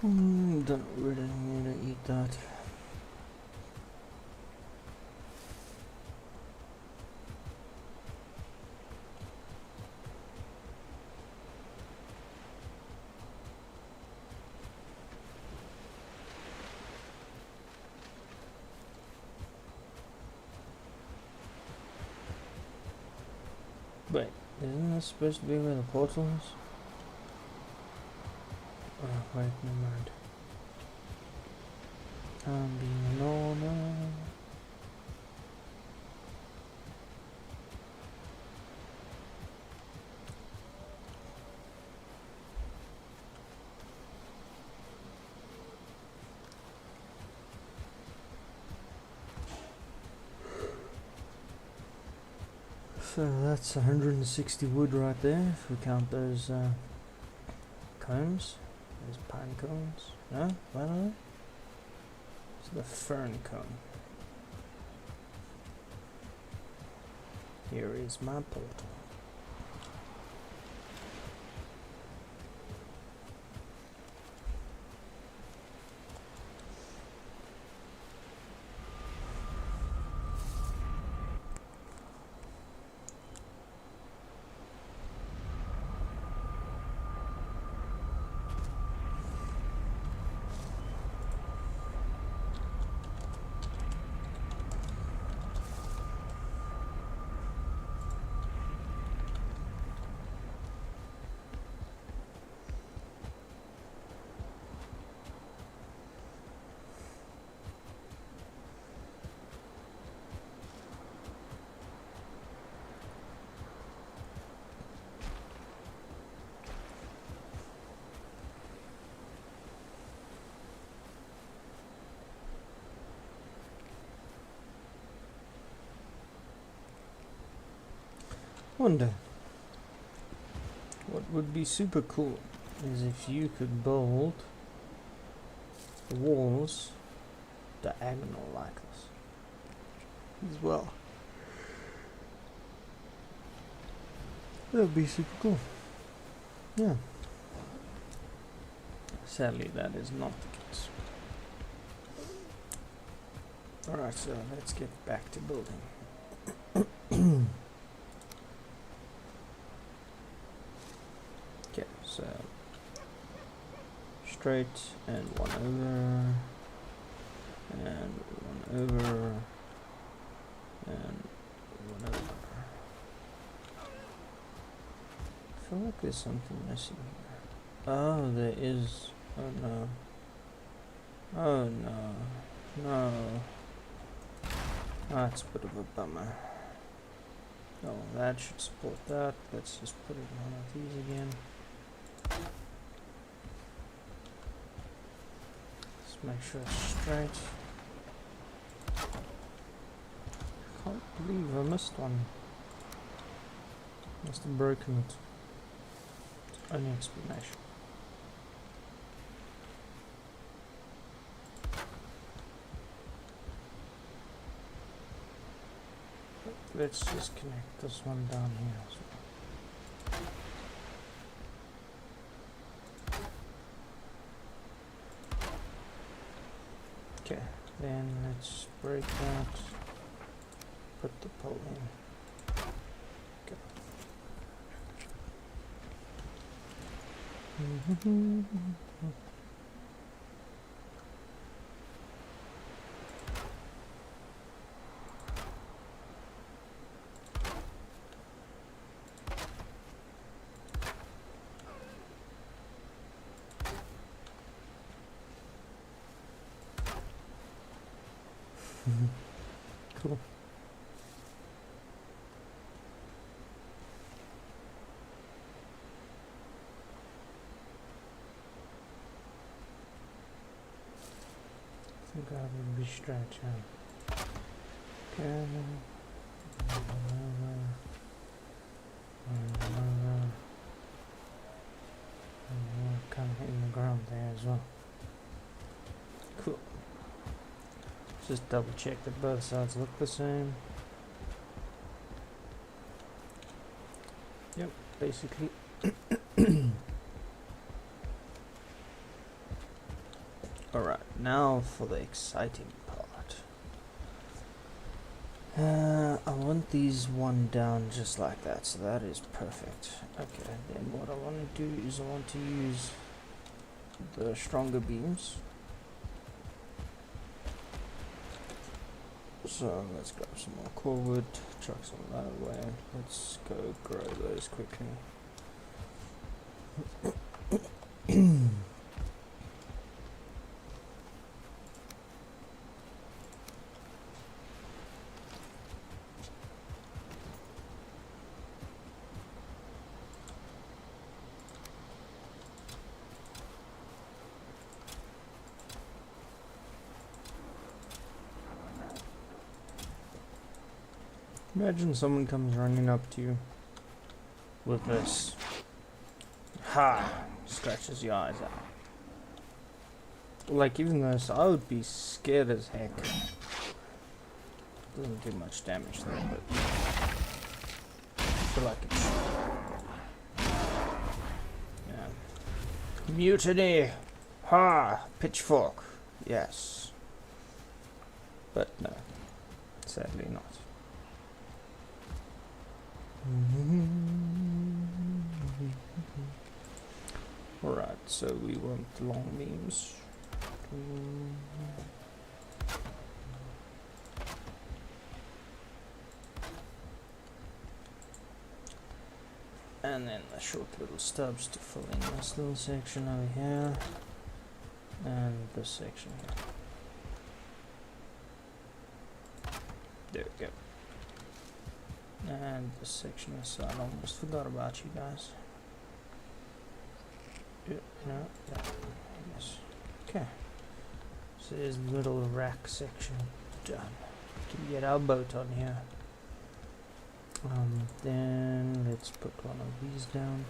Don't really need to eat that. Wait, isn't this supposed to be where the portal is? Oh, wait, never mind. I'm being normal. So that's 160 wood right there, if we count those cones. Those pine cones. No? What are they? It's the fern cone. Here is my portal. Wonder what would be super cool is if you could build the walls diagonal like this as well. That would be super cool. Yeah. Sadly, that is not the case. Alright, so let's get back to building. Okay, so straight and one over, and one over, and one over. I feel like there's something missing here. Oh, there is. Oh no. Oh no. No. That's a bit of a bummer. Oh, that should support that. Let's just put it on one of these again. Let's make sure it's straight. Can't believe I missed one. Must have broken it. It's only explanation. Let's just connect this one down here as well. Okay, then let's break that. Put the pole in. Okay. Cool. I think I would be stretching. Okay. Kind of hitting the ground there as well. Cool. Just double check that both sides look the same. Yep, basically. Alright, now for the exciting part. I want these one down just like that, so that is perfect. Okay, then what I want to do is I want to use the stronger beams. So let's grab some more core wood, chuck some of that away. Let's go grow those quickly. Imagine someone comes running up to you with this. Ha! Scratches your eyes out. Like, even this, I would be scared as heck. Doesn't do much damage though, but I feel like it's. Yeah. Mutiny! Ha! Pitchfork! Yes. But no. Sadly not. Alright, so we want long beams. And then the short little stubs to fill in this little section over here. And this section here. There we go. And this section aside, I almost forgot about you guys. Yeah, no, yeah, yes. Okay. So there's the little rack section done. Can get our boat on here. Then let's put one of these down.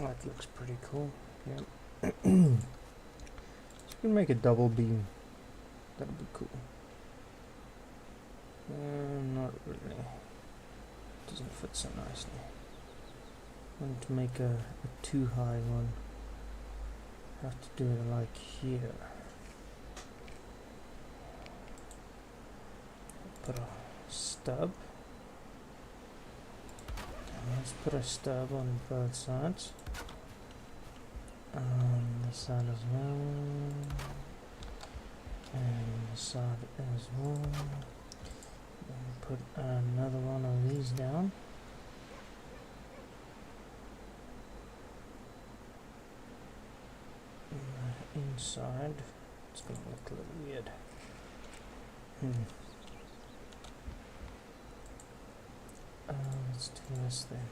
That looks pretty cool. Yeah. So you can make a double beam. That'll be cool. Not really. Doesn't fit so nicely. I want to make a too high one. Have to do it like here. Put a stub. And let's put a stub on both sides. On this side as well. And this side as well. And put another one of these down. Inside, it's gonna look a little weird. Let's do this then.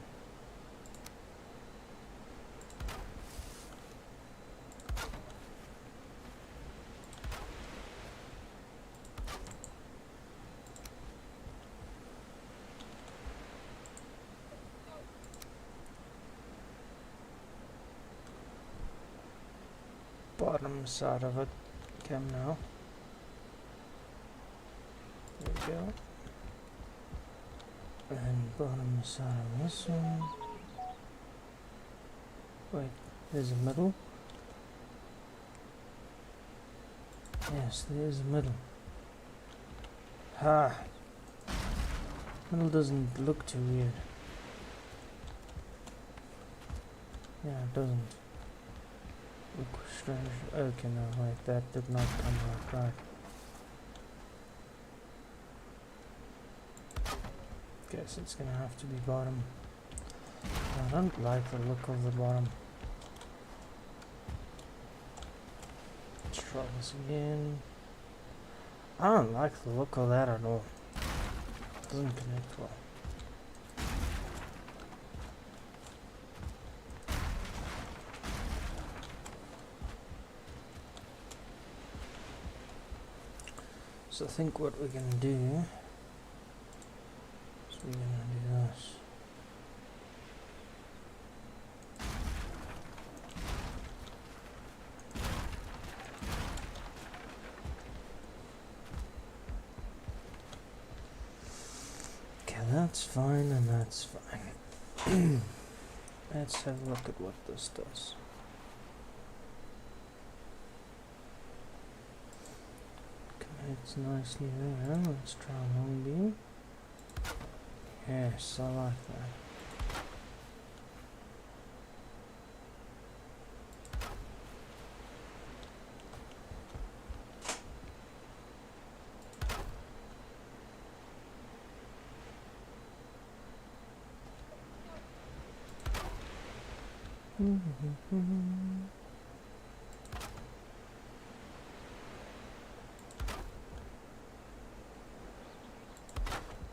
Bottom side of it, come now. There we go. And bottom side of this one. Wait, there's a middle. Yes, there's a middle. Ha! Middle doesn't look too weird. Yeah, it doesn't. Look strange. Okay, no, wait, that did not come out right. Guess it's gonna have to be bottom. I don't like the look of the bottom. Let's try this again. I don't like the look of that at all. Doesn't connect well. So I think what we're gonna do is we're gonna do this. Okay, that's fine and that's fine. Let's have a look at what this does. It's nicely there. Let's try a long beam. Yes, I like that.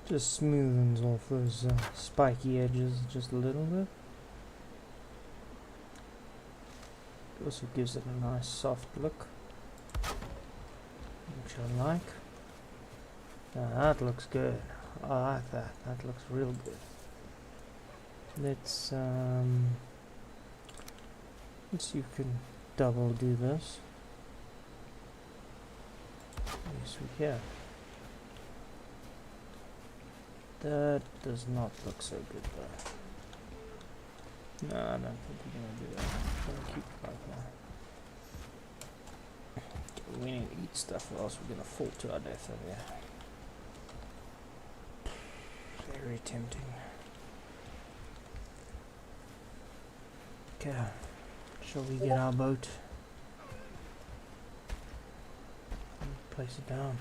Just smoothens off those spiky edges just a little bit. It also gives it a nice soft look, which I like. Now that looks good. I like that. That looks real good. Let's see if we can double do this. Yes, we can. That does not look so good though. No, I don't think we're gonna do that. I'm gonna keep it like that. We need to eat stuff or else we're gonna fall to our death over here. Very tempting. Okay, shall we get our boat? Place it down.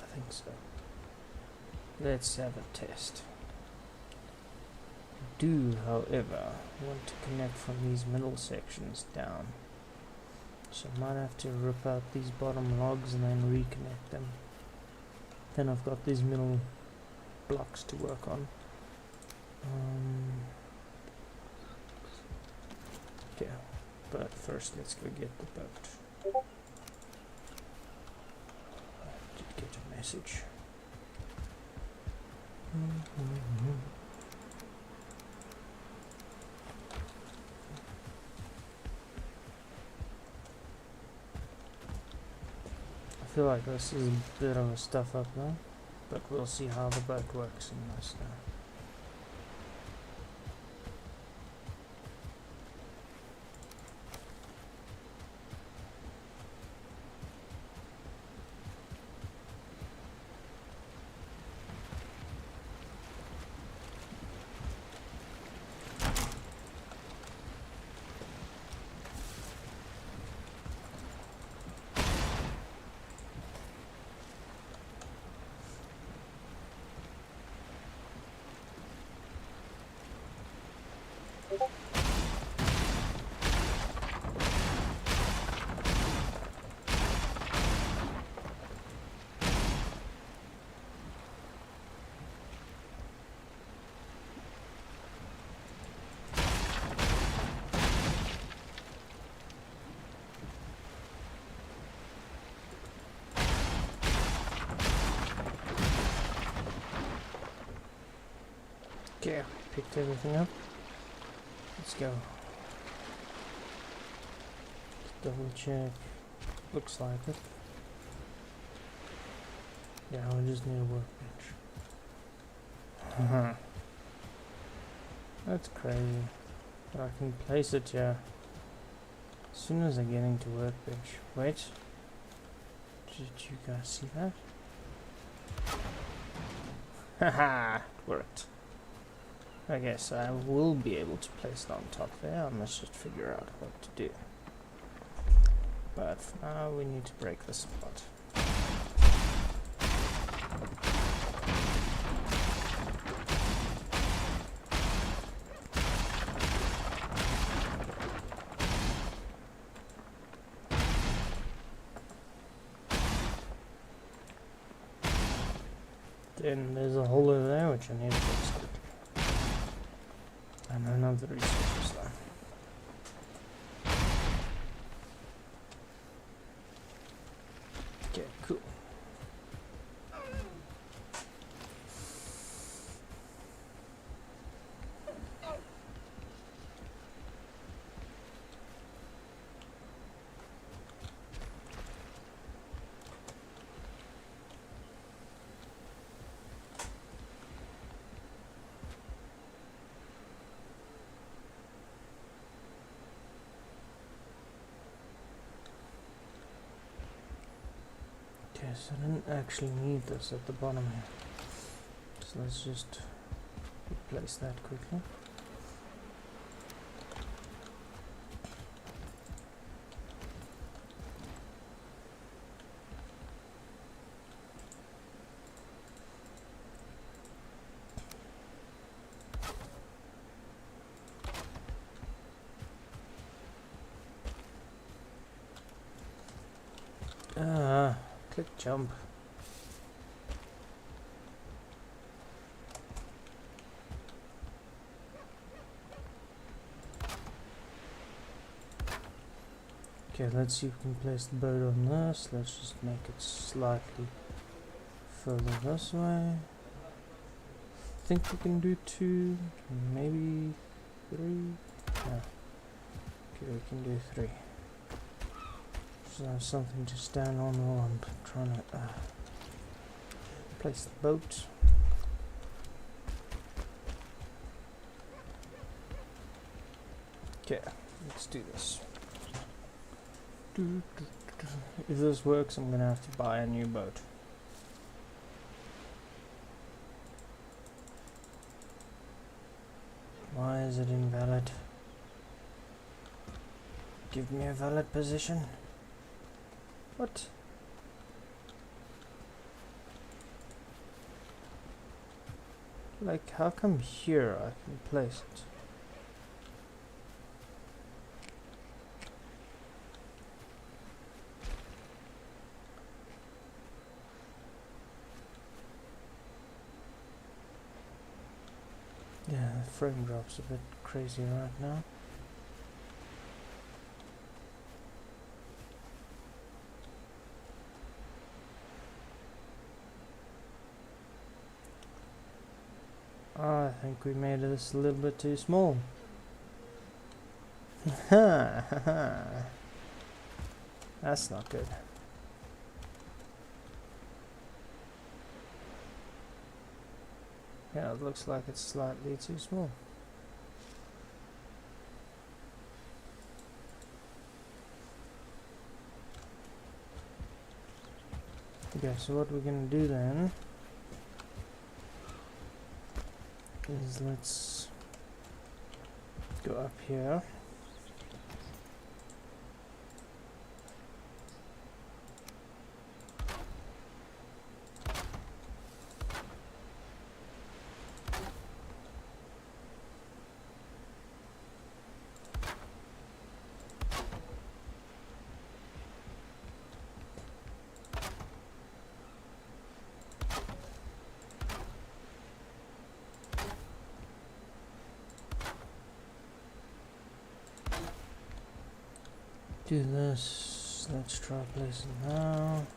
I think so. Let's have a test. I do, however, want to connect from these middle sections down. So I might have to rip out these bottom logs and then reconnect them. Then I've got these middle blocks to work on. Yeah, but first let's go get the boat. I did get a message. feel like this is a bit of a stuff up though, but we'll see how the boat works in this now. Okay, picked everything up. Let's go. Double check. Looks like it. Yeah, we just need a workbench. That's crazy. But I can place it here as soon as I get into workbench. Wait. Did you guys see that? Haha, it worked. Okay, so I will be able to place it on top there. I must just figure out what to do. But for now we need to break this apart. Then there's a hole over there which I need to fix quickly. And another resources there. Okay, cool. Yes, I didn't actually need this at the bottom here. So let's just replace that quickly. Click jump. Okay, let's see if we can place the boat on this. Let's just make it slightly further this way. I think we can do 2, maybe 3. No. Okay, we can do 3. So I have something to stand on while I'm trying to place the boat. Okay, let's do this. If this works, I'm gonna have to buy a new boat. Why is it invalid? Give me a valid position. What? Like, how come here I can place it? Yeah, the frame drop's a bit crazy right now. I think we made this a little bit too small. That's not good. Yeah, it looks like it's slightly too small. Okay, so what we're gonna do then is let's go up here. Do this. Let's try place it now.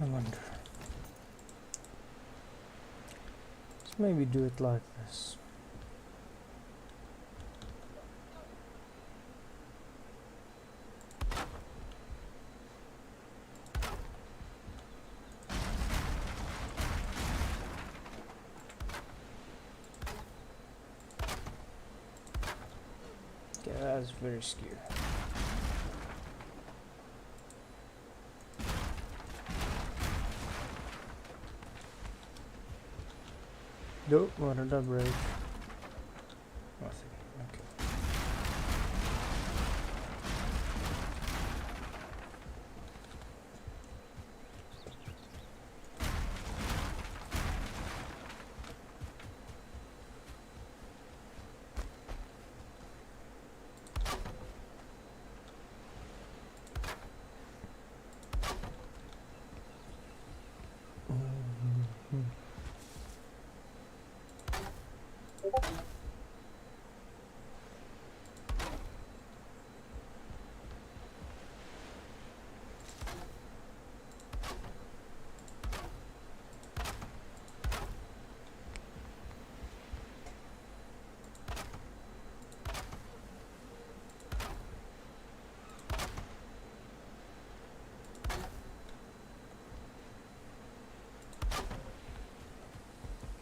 I wonder. Let's maybe do it like this. Okay, that's very skewed. Nope, what did I break? Nothing. Okay.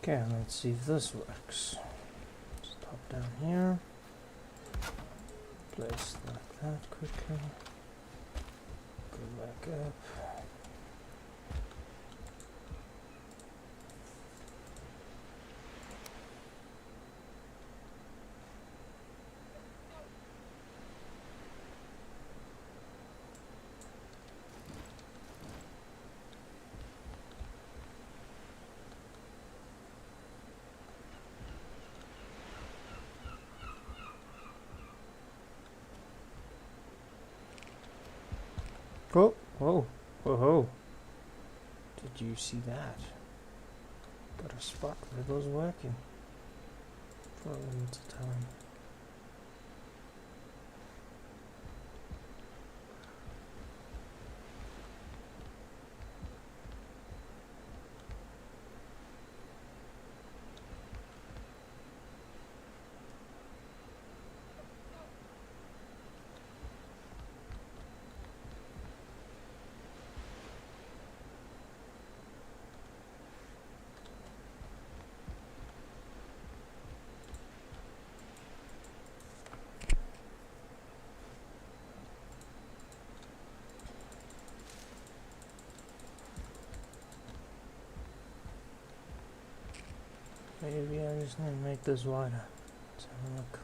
Okay, let's see if this works. Just pop down here. Place like that quickly. Go back up. Oh, whoa, whoa, whoa. Did you see that? Got a spot where it was working for a limited time. Maybe I just need to make this wider. Let's have a look.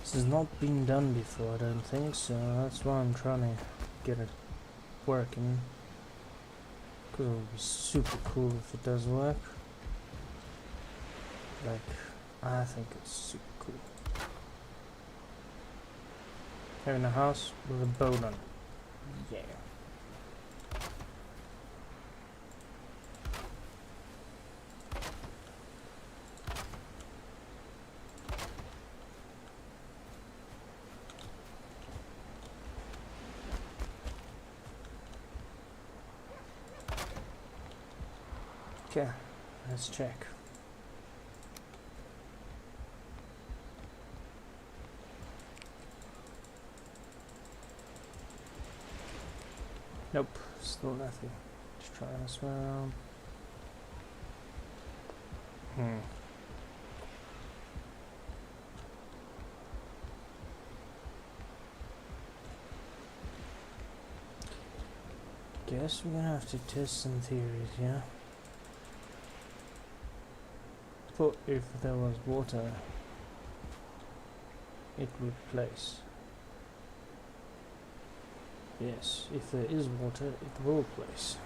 This has not been done before, I don't think, so that's why I'm trying to get it working. Because it would be super cool if it does work. Like, I think it's super cool. Having a house with a boat on it. Yeah. Okay, let's check. Nope, still nothing. Let's try this one. Guess we're gonna have to test some theories, yeah? But if there was water, it would place. Yes, if there is water, it will place.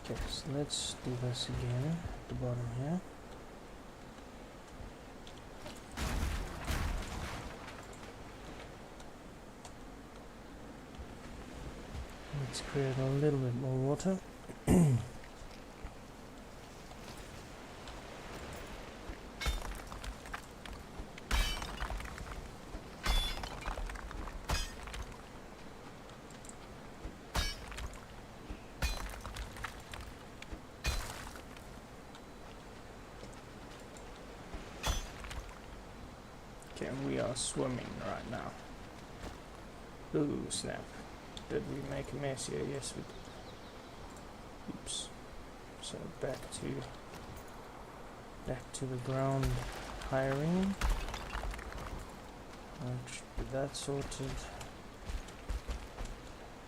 Okay, so let's do this again at the bottom here. Let's create a little bit more water. Okay, we are swimming right now. Ooh, snap. Did we make a mess here? Yes, we did. Oops. So back to the ground hiring. Should be that sorted.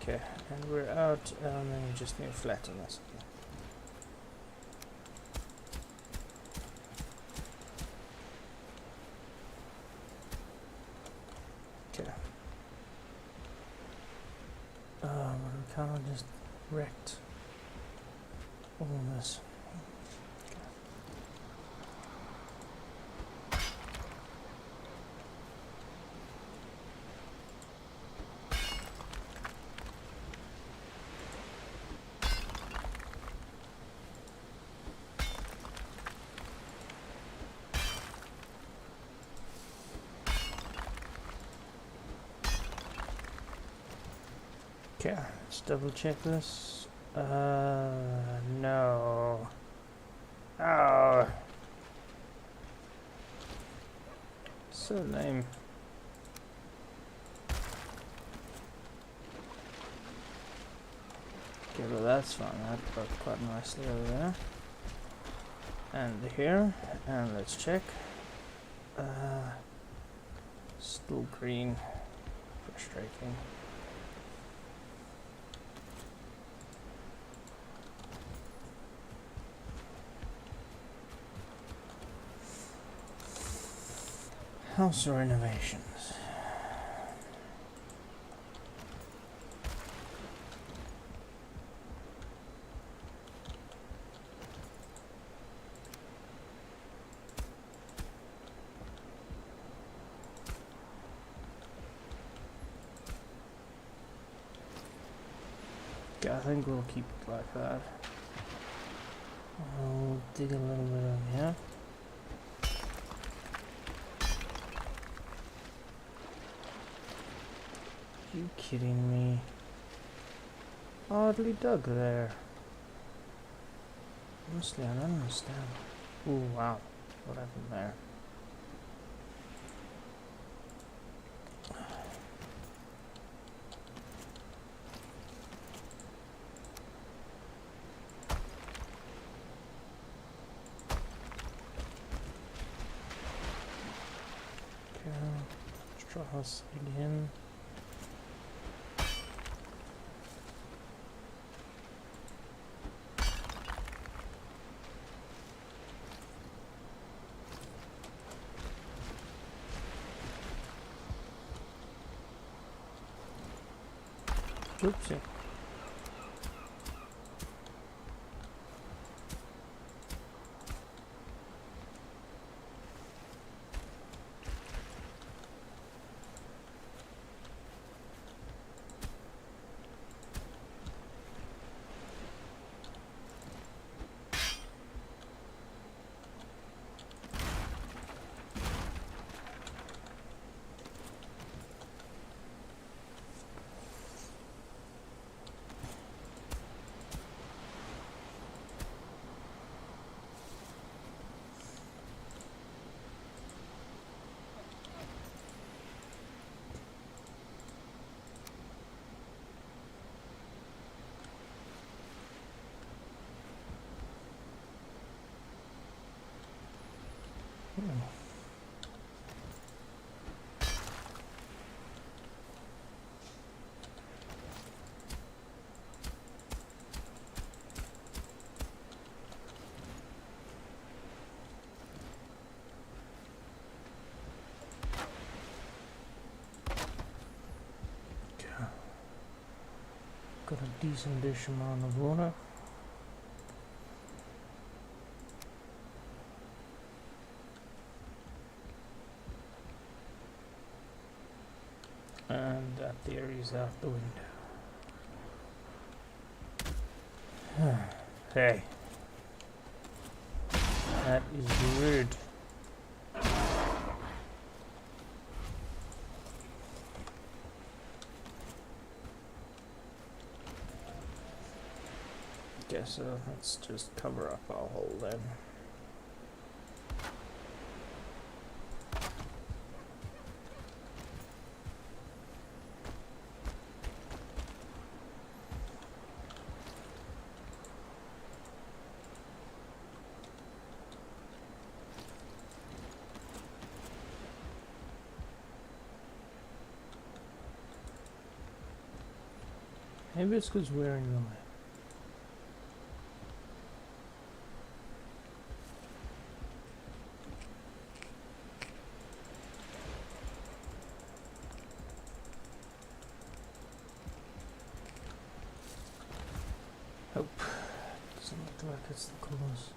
Okay, and we're out, and then we just need to flatten this. Okay. But we kind of just wrecked all this. Okay, let's double check this. No. Oh. So lame. Okay, well that's fine. That worked quite nicely over there. And here. And let's check. Still green. Frustrating. House renovations. Okay, I think we'll keep it like that. I'll dig a little bit on here. You kidding me? Hardly dug there. Honestly, I don't understand. Oh wow, what happened there? Okay, let's try this again. Oopsie. Got a decent-ish amount of water. And that theory is out the window. Hey. That is rude. Okay, so let's just cover up our hole then. Maybe it's because we're in the way. Nope. Doesn't look like it's the cause.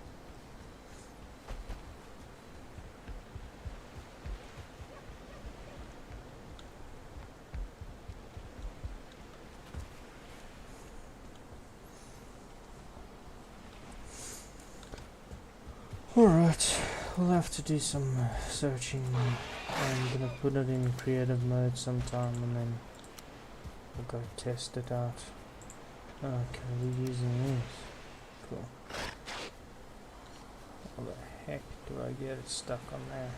Alright, we'll have to do some searching. I'm gonna put it in creative mode sometime and then we'll go test it out. Okay, we're using this. Cool. How the heck do I get it stuck on there?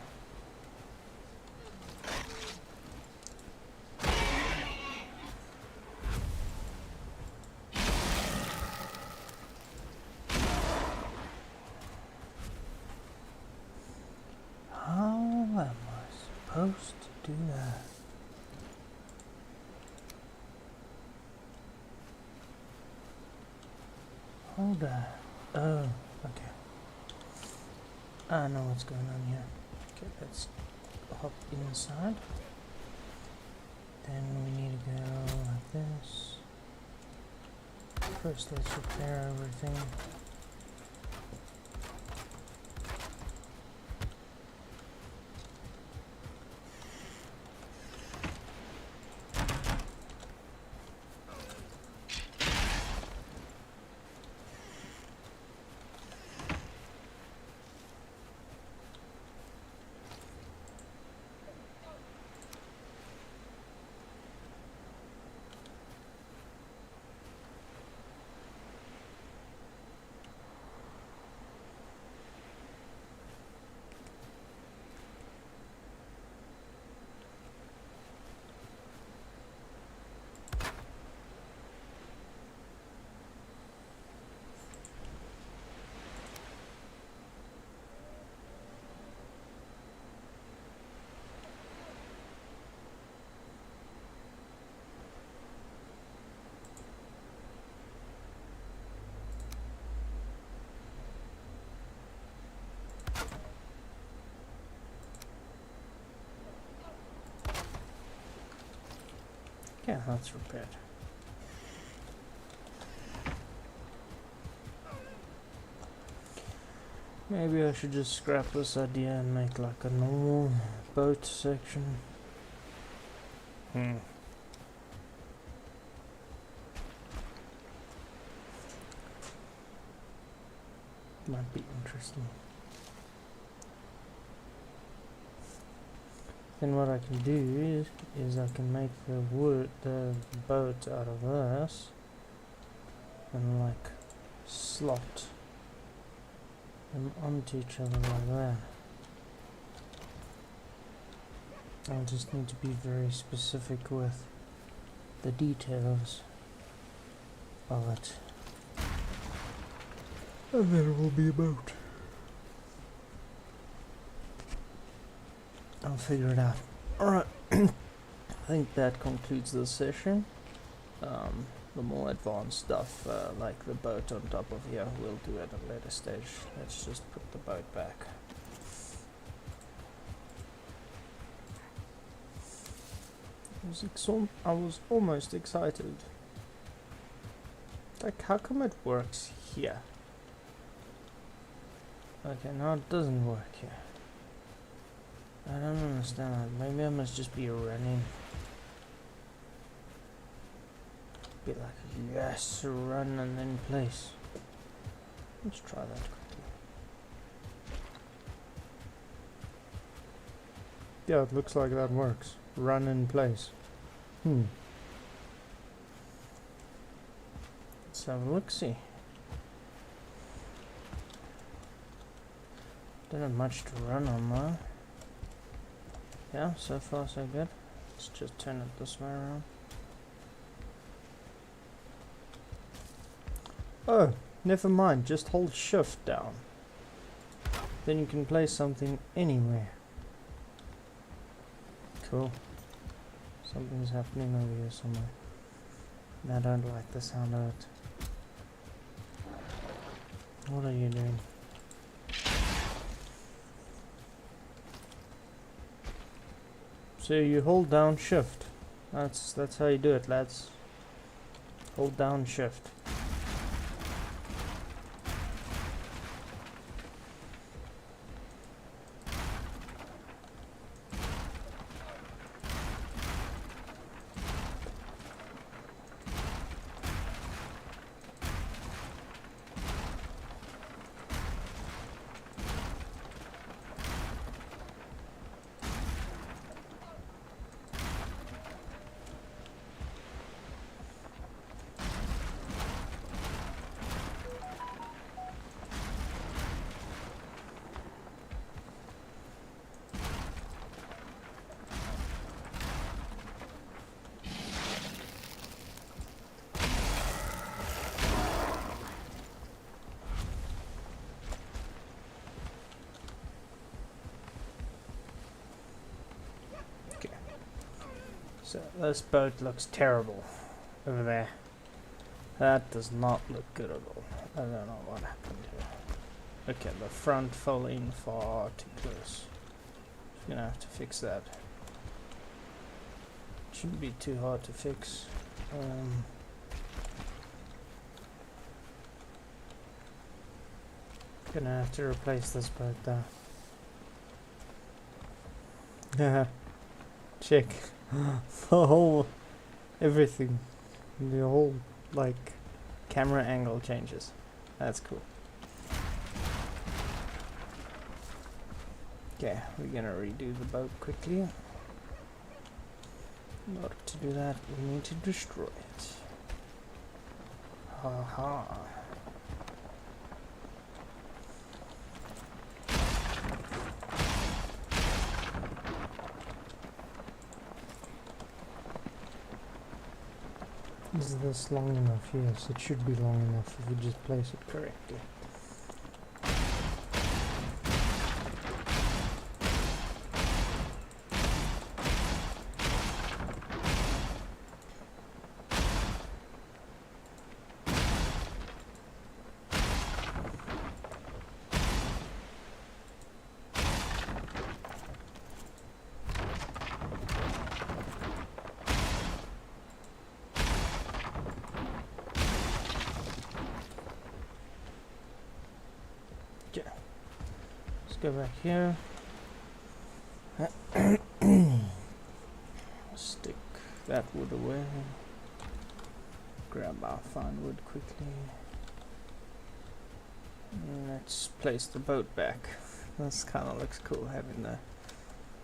Supposed to do that. Hold on. Oh, okay. I know what's going on here. Okay, let's hop inside. Then we need to go like this. First, let's repair everything. Yeah, that's repaired. Maybe I should just scrap this idea and make like a normal boat section. Might be interesting. Then what I can do is I can make the boat out of this and like slot them onto each other like that. I just need to be very specific with the details of it. And then it will be a boat. I'll figure it out. Alright. I think that concludes this session. The more advanced stuff, like the boat on top of here, we'll do at a later stage. Let's just put the boat back. I was almost excited. Like, how come it works here? Okay, now it doesn't work here. I don't understand that. Maybe I must just be running. Be like, yes, run and then place. Let's try that quickly. Yeah, it looks like that works. Run in place. Let's have a look-see. Don't have much to run on though. Yeah, so far so good. Let's just turn it this way around. Oh, never mind, just hold shift down. Then you can place something anywhere. Cool. Something's happening over here somewhere. And I don't like the sound of it. What are you doing? So you hold down shift. That's how you do it, lads. Hold down shift. So this boat looks terrible over there. That does not look good at all. I don't know what happened here. Okay, the front fell in far too close. Gonna have to fix that. Shouldn't be too hard to fix. Gonna have to replace this boat though. Check. The whole everything, the whole like camera angle changes. That's cool. Okay, we're gonna redo the boat quickly. In order to do that, we need to destroy it. Haha. Is this long enough? Yes, it should be long enough if we just place it correctly. Let's go back here. Stick that wood away. Grab our fine wood quickly. And let's place the boat back. This kind of looks cool, having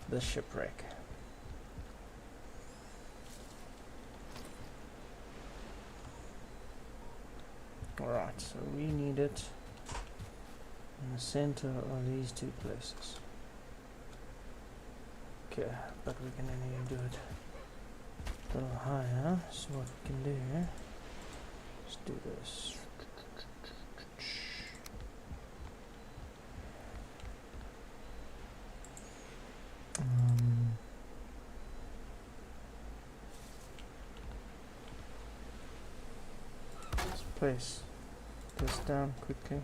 the shipwreck. Alright, so we need it in the center of these two places. Okay, but we can only do it a little higher. So what we can do, let's do this. Let's place this down quickly.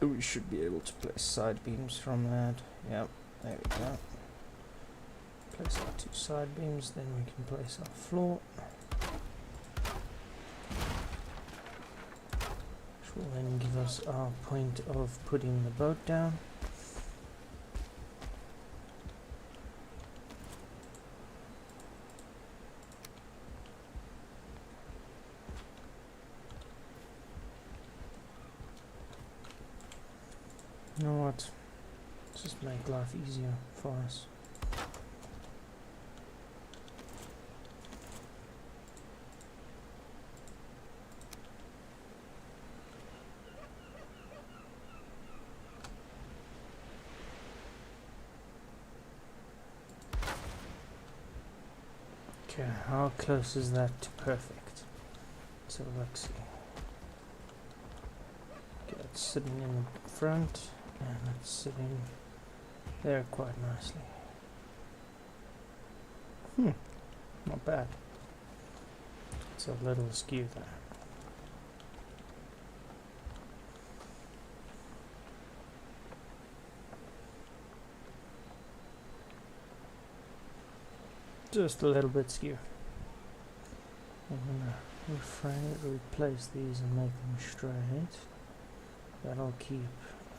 We should be able to place side beams from that. Yep, there we go. Place our two side beams, then we can place our floor. Which will then give us our point of putting the boat down. You know what? Just make life easier for us. Okay, how close is that to perfect? So let's see. Okay, it's sitting in the front. And it's sitting there quite nicely. Not bad. It's a little askew there. Just a little bit skew. I'm gonna replace these and make them straight. That'll keep.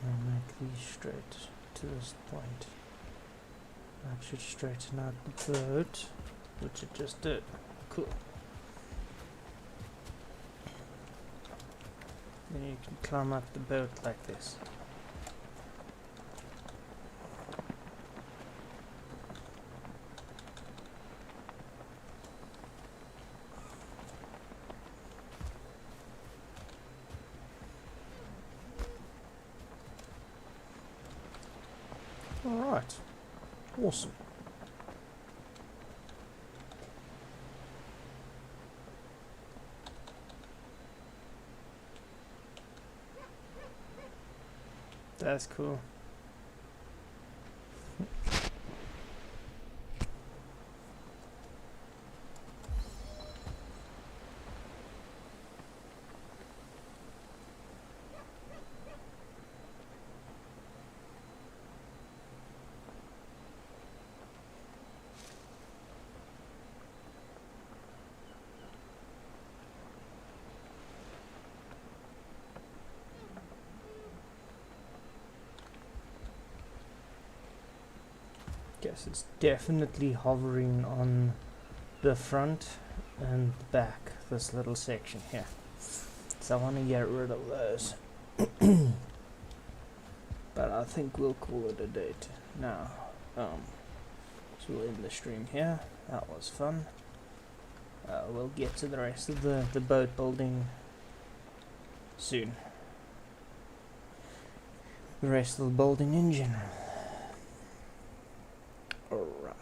And make these straight to this point. That should straighten out the boat, which it just did. Cool. Then you can climb up the boat like this. Alright, awesome. That's cool. Guess it's definitely hovering on the front and the back, this little section here. So I want to get rid of those. But I think we'll call it a day now. So we'll end the stream here. That was fun. We'll get to the rest of the boat building soon. The rest of the building in general. Alright.